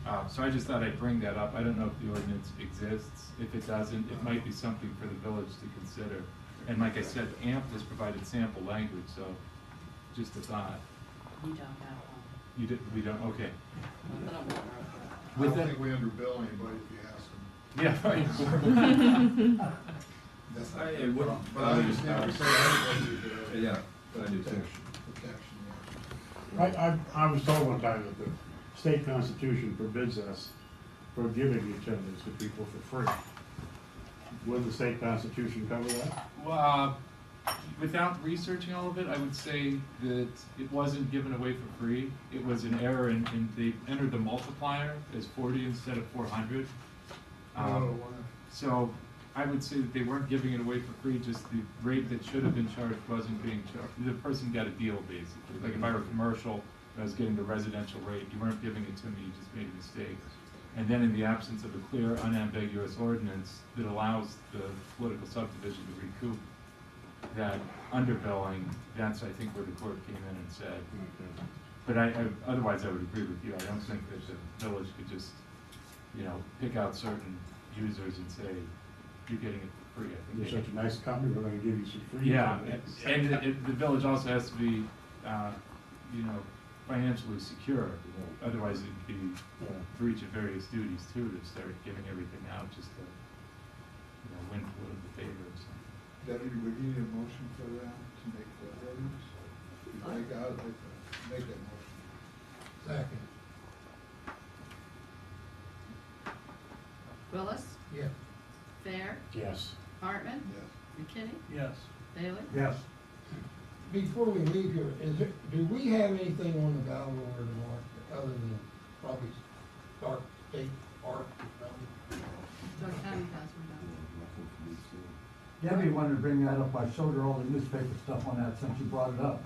So I just thought I'd bring that up. I don't know if the ordinance exists. If it doesn't, it might be something for the village to consider. And like I said, AMP has provided sample language, so just a thought. We don't have one. You did, we don't, okay. Not that I'm aware of. I With don't that- think we underbill anybody if you ask them. Yeah, right. That's I- not it their would- problem. But I understand what you're saying, everybody needs to have Yeah, I do too. protection, protection, yeah. I was told one time that the state constitution forbids us from giving utilities to people for free. Would the state constitution cover that? Well, without researching all of it, I would say that it wasn't given away for free. It was an error and they entered the multiplier as 40 instead of 400. So I would say that they weren't giving it away for free, just the rate that should have been charged wasn't being charged. The person got a deal basically. Like if I were commercial, I was getting the residential rate, you weren't giving it to me, you just made a mistake. And then in the absence of a clear, unambiguous ordinance that allows the political subdivision to recoup that underbilling, that's, I think, where the court came in and said. But otherwise, I would agree with you. I don't think that the village could just, pick out certain users and say, you're getting it for free. I think You're such a nice company, we're gonna give you some free. yeah, utilities. and the village also has to be, financially secure. Otherwise, it'd be Yeah. breach of various duties too, to start giving everything out just to, win political favors. Deputy, would you need a motion for that to make the ordinance? If I got it, I'd like to make that motion. Second. Willis, Yeah. Fair, Yes. Hartman, Yes. McKinney, Yes. Bailey. Yes. Before we leave here, do we have anything on the ballot over the north, other than probably Stark State Park or something? Stark County has one Debbie wanted to bring that up. I showed her all the newspaper stuff on that since you brought it up.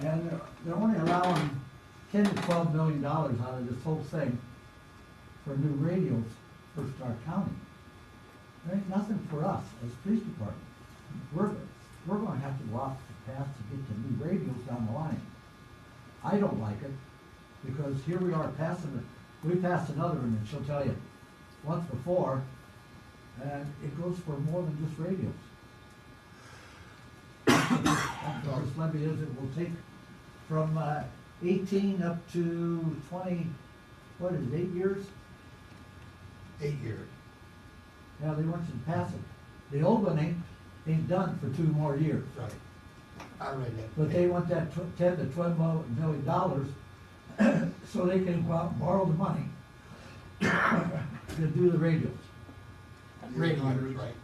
And they're only allowing $10 to $12 million out of this whole thing for new radios for Stark County. There ain't nothing for us as police department. We're gonna have to go out the path to get the new radios down the line. I don't like it, because here we are passing it, we passed another one, and she'll tell you, once before, and it goes for more than just radios. What this levy is, it will take from 18 up to 20, what is it, 8 years? 8 years. Yeah, they want you to pass it. The old one ain't done for 2 more years. Right. I read that. But they want that $10 to $12 million, so they can go out and borrow the money to do the radios. Radios, right.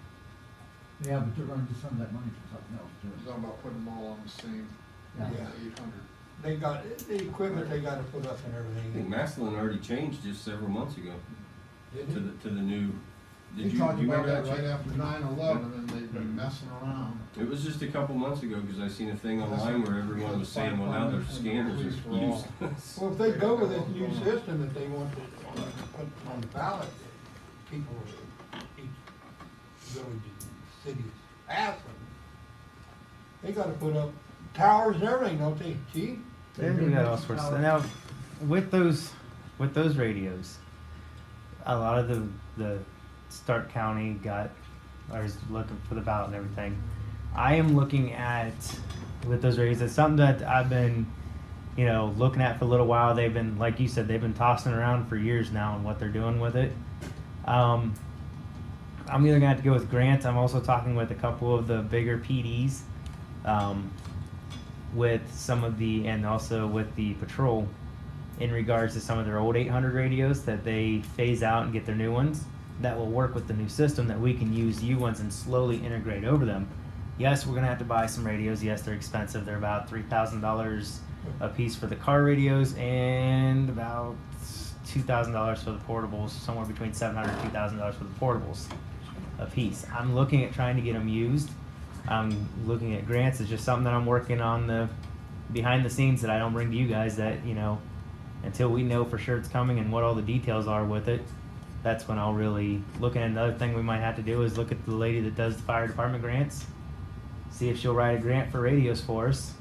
Yeah, but they're gonna do some of that money for something else It's too. talking about putting them all on the same, Yeah. 800. They got, the equipment they gotta put up and I think everything. Maslin already changed just several months ago Didn't to the new. Did He you talked about remember that right Chief? after 9/11, and they've been messing around. It was just a couple months ago, because I seen a thing online where everyone was saying, well, now their scanners are useless. Well, if they go with this new system that they want to put on the ballot, people, each village and cities pass them. They gotta put up towers and everything, don't they, chief? We got all sorts. Now, with those radios, a lot of the Stark County is looking for the ballot and everything. I am looking at with those radios. It's something that I've been, looking at for a little while. They've been, like you said, they've been tossing around for years now and what they're doing with it. I'm either gonna have to go with grants. I'm also talking with a couple of the bigger PDs. With some of and also with the patrol in regards to some of their old 800 radios that they phase out and get their new ones that will work with the new system that we can use U ones and slowly integrate over them. Yes, we're gonna have to buy some radios. Yes, they're expensive. They're about $3,000 a piece for the car radios and about $2,000 for the portables, somewhere between $700 and $2,000 for the portables a piece. I'm looking at trying to get them used. I'm looking at grants. It's just something that I'm working on the behind the scenes that I don't bring to you guys that, until we know for sure it's coming and what all the details are with it, that's when I'll really look at. Another thing we might have to do is look at the lady that does the fire department grants, see if she'll write a grant for radios for us.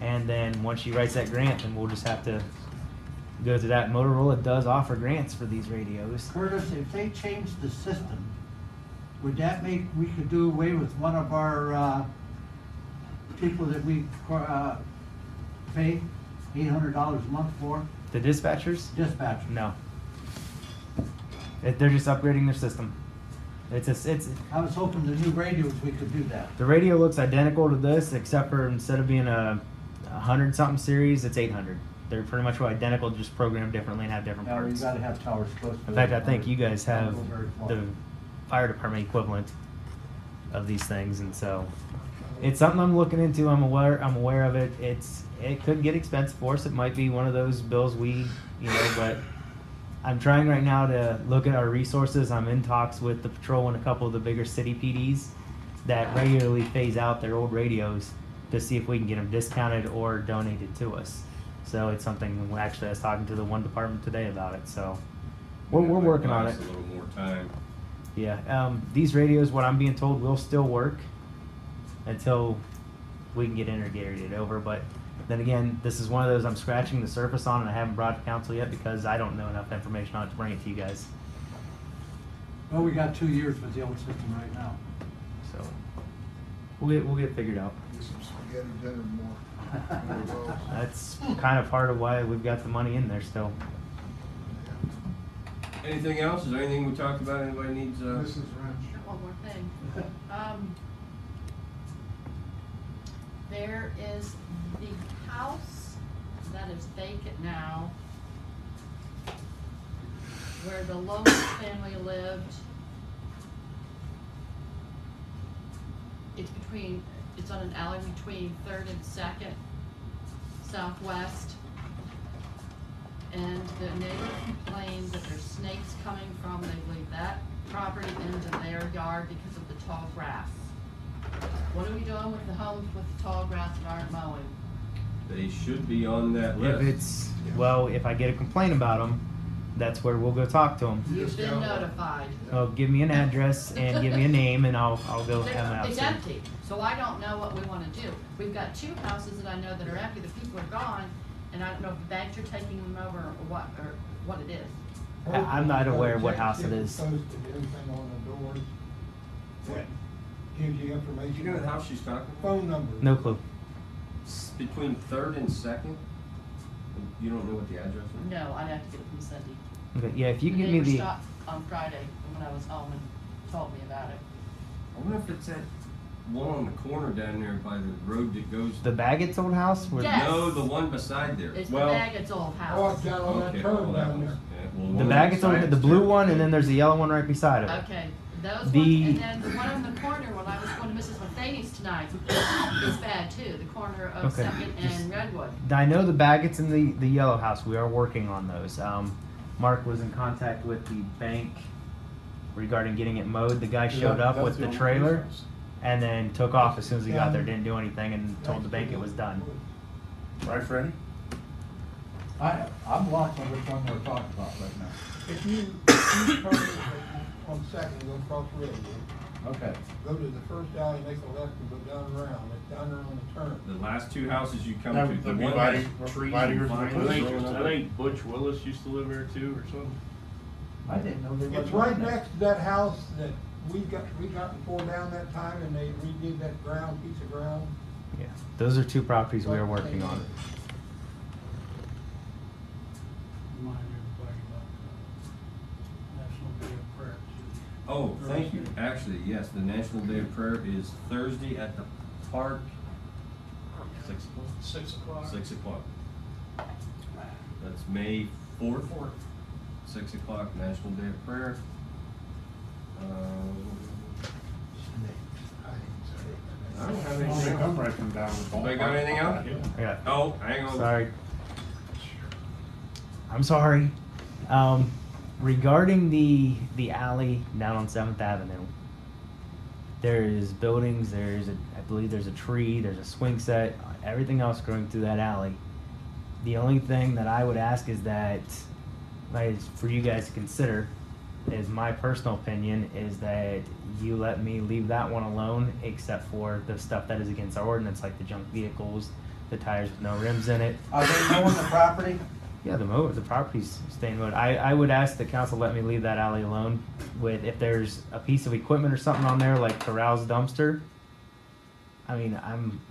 And then once she writes that grant, then we'll just have to go to that. Motorola does offer grants for these radios. Curtis, if they change the system, would that make, we could do away with one of our, people that we, pay $800 a month for, The dispatchers? dispatch? No. They're just upgrading their system. It's I was hoping the new radios, we could do that. the radio looks identical to this, except for instead of being a 100 something series, it's 800. They're pretty much identical, just programmed differently and have different Now, you parts. gotta have towers close. In fact, I think you guys have Don't go very far. the fire department equivalent of these things, and so it's something I'm looking into. I'm aware of it. It could get expensive for us. It might be one of those bills but I'm trying right now to look at our resources. I'm in talks with the patrol and a couple of the bigger city PDs that regularly phase out their old radios to see if we can get them discounted or donated to us. So it's something, actually I was talking to the one department today about it, so we're That might working buy on us it. A little more time. Yeah, these radios, what I'm being told, will still work until we can get integrated over. But then again, this is one of those I'm scratching the surface on, and I haven't brought it to council yet because I don't know enough information on it to bring it to you guys. Well, we got 2 years with the old system right now. So we'll get it figured out. Get some spaghetti dinner more. That's kind of part of why we've got the money in there still. Anything else? Is there anything we talked about? Anybody needs, Mrs. Wrench. One more thing. There is the house that is vacant now, where the Lomas family lived. It's on an alley between 3rd and 2nd, southwest. And the neighbor complained that there's snakes coming from, they believe, that property into their yard because of the tall grass. What are we doing with the homes with the tall grass that aren't mowing? they should be on that If list. if I get a complaint about them, that's where we'll go talk to them. You've been notified. Well, give me an address and give me a name, and I'll go have them out. It's empty, so I don't know what we wanna do. We've got 2 houses that I know that are empty, the people are gone, and I don't know if the banks are taking them over or what it is. I'm not aware of what house it is. Posted anything on the doors that gives you information. You know the house she's talking about? Phone number. No clue. It's between 3rd and 2nd? You don't know what the address is? No, I'd have to get it from Cindy. Okay, yeah, if you The can give me neighbor the, stopped on Friday when I was home and told me about it. I wonder if it's that one on the corner down there by the road that goes. the Baggett's old house? Where Yes. No, the one beside there. It's the Well, Baggett's old Oh, house. it's down on that okay, well, turn that down was, there. yeah, well, The one Baggett's old, beside the it's blue there. one, and then there's the yellow one right beside of it. Okay, those The- ones, and then the one in the corner when I was going to Mrs. Mathaney's tonight is bad too, the corner of Okay. 2nd and Redwood. I know the Baggett's and the yellow house. We are working on those. Mark was in contact with the bank regarding getting it mowed. The guy showed up with the trailer and then took off as soon as he got there. Didn't do anything and told the bank it was done. Right, Freddie? I'm lost on which one we're talking about right now. If you turn on 2nd, go across Redwood, Okay. go to the first alley, make a left and go down around, it's down there on the turn. The last 2 houses you come That to, would the be one Vitey- has trees Vitey and or vines something. growing up. I think Butch Willis used to live there too, or something. I didn't know there was. It's right next to that house that we got and tore down that time, and they redid that piece of ground. Yeah, those are 2 properties we are working on. Remind everybody about National Day of Prayer. Oh, thank you. Actually, yes, the National Day of Prayer is Thursday at the park. 6 o'clock? 6 o'clock. 6 o'clock. That's May 4th. 6 o'clock, National Day of Prayer. I don't have They anything come else. right from down the ballpark. Anybody got anything else? Yeah. Oh, hang on. Sorry. I'm sorry. Regarding the alley down on 7th Avenue, there's buildings, I believe there's a tree, there's a swing set, everything else growing through that alley. The only thing that I would ask is that, for you guys to consider, is my personal opinion, is that you let me leave that one alone, except for the stuff that is against our ordinance, like the junk vehicles, the tires with no rims in it. Are they mowing the property? Yeah, the property's staying mowed. I would ask the council let me leave that alley alone with, if there's a piece of equipment or something on there, like Corral's dumpster. I mean,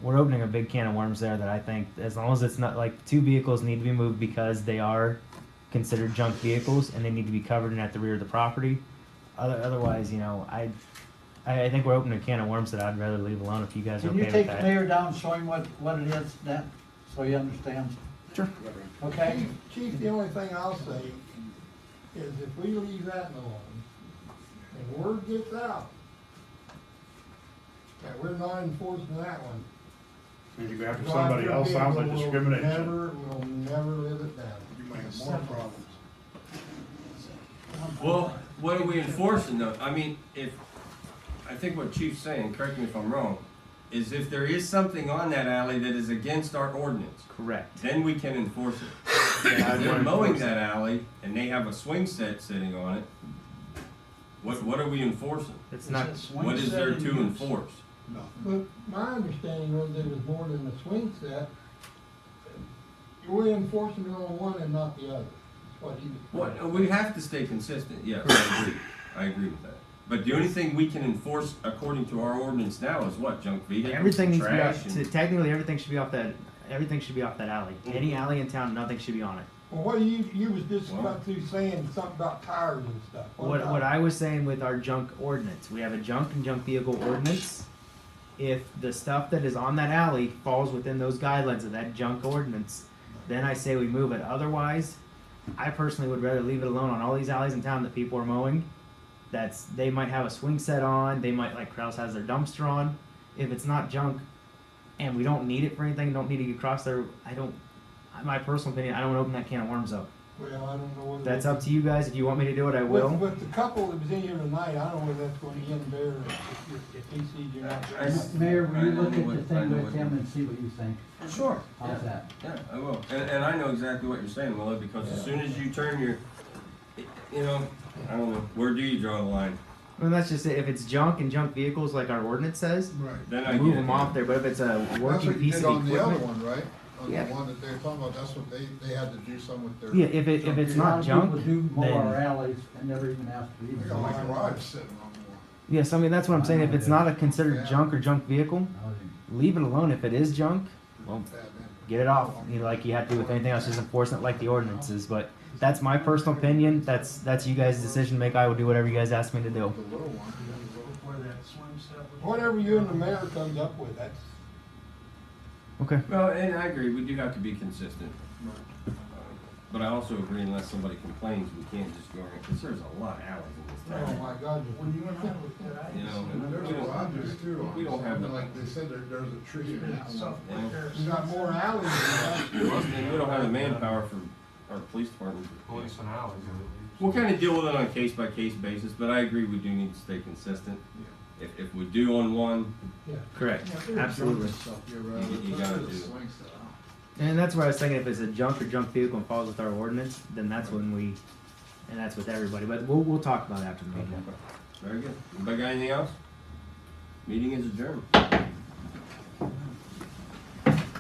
we're opening a big can of worms there that I think, as long as it's not, like, 2 vehicles need to be moved because they are considered junk vehicles and they need to be covered and at the rear of the property. Otherwise, you know, I think we're opening a can of worms that I'd rather leave alone if you guys are Can okay you with take the that. mayor down and show him what it is, then, so he understands? Sure. Okay? Chief, the only thing I'll say is if we leave that alone, and word gets out that we're not enforcing that one. And you go after somebody else, sounds like discrimination. We'll never live it down. You might have more problems. Well, what are we enforcing though? I mean, I think what Chief's saying, correct me if I'm wrong, is if there is something on that alley that is against our ordinance, Correct. then we can enforce it. If they're mowing that alley and they have a swing set sitting on it, what are we enforcing? It's not, What is there to enforce? But my understanding was there was more than a swing set. We're enforcing it on one and not the other. That's what he was. What, we have to stay consistent, yes, I agree with that. But the only thing we can enforce according to our ordinance now is what, junk vehicles, everything needs to be trash? off, and- technically everything should be off that alley. Any alley in town, nothing should be on it. Well, what you was just about to saying something about tires and stuff. What about- I was saying with our junk ordinance, we have a junk and junk vehicle ordinance. If the stuff that is on that alley falls within those guidelines of that junk ordinance, then I say we move it. Otherwise, I personally would rather leave it alone on all these alleys in town that people are mowing. They might have a swing set on, they might, like Kraus has their dumpster on. If it's not junk and we don't need it for anything, don't need to get across there, my personal opinion, I don't wanna open that can of worms up. Well, I don't know whether. That's up to you guys. If you want me to do it, I will. With the couple that was in here tonight, I don't know whether that's gonna end there if he sees you're not. Mayor, will you look at the I know thing with what- him and see what you think? Sure. How's that? Yeah, I will. And I know exactly what you're saying, Willie, because as soon as you turn your, you know, I don't know, where do you draw the line? Well, that's just it. If it's junk and junk vehicles, like our ordinance says, Right. Then I move get them it. off there. But if it's a That's working what you piece did of on the other equipment, one, right? On the Yeah. one that they were talking about, that's what they had to do some with their. yeah. If it's A lot not of junk, people do mow our then alleys and never even ask to They leave. got my garage sitting on more. yes. I mean that's what I'm saying. If it's not a considered Yeah. junk or junk vehicle, leave it alone. If it is junk, well, Bad man. get it off. You know, like you have to do with anything else, just enforcing it like the ordinances. But that's my personal opinion. That's you guys' decision to make. I will do whatever you guys ask me to do. The little one. Where that swing set was. Whatever you and the mayor comes up with, that's. Okay. Well, and I agree, we do have to be consistent. But I also agree unless somebody complains, we can't just go around, because there's a lot of alleys in this Oh town. my God. When you and I looked at it, I You know, And there's we a don't- lot of this too. we don't have the- Like they said, there's a tree. in that one. stuff like there. We got more alleys than that. And we don't have the manpower for our police department. Police and alleys. We'll kind of deal with it on a case-by-case basis, but I agree we do need to stay consistent. If we do on one, Yeah. Correct. Yeah, there's Absolutely. junk stuff year-round. You gotta There's a do it. swing set. And that's where I was thinking. If it's a junk or junk vehicle and falls with our ordinance, then that's when we, and that's with everybody. But we'll talk about it after the meeting. very good. Anybody got anything else? Meeting is adjourned.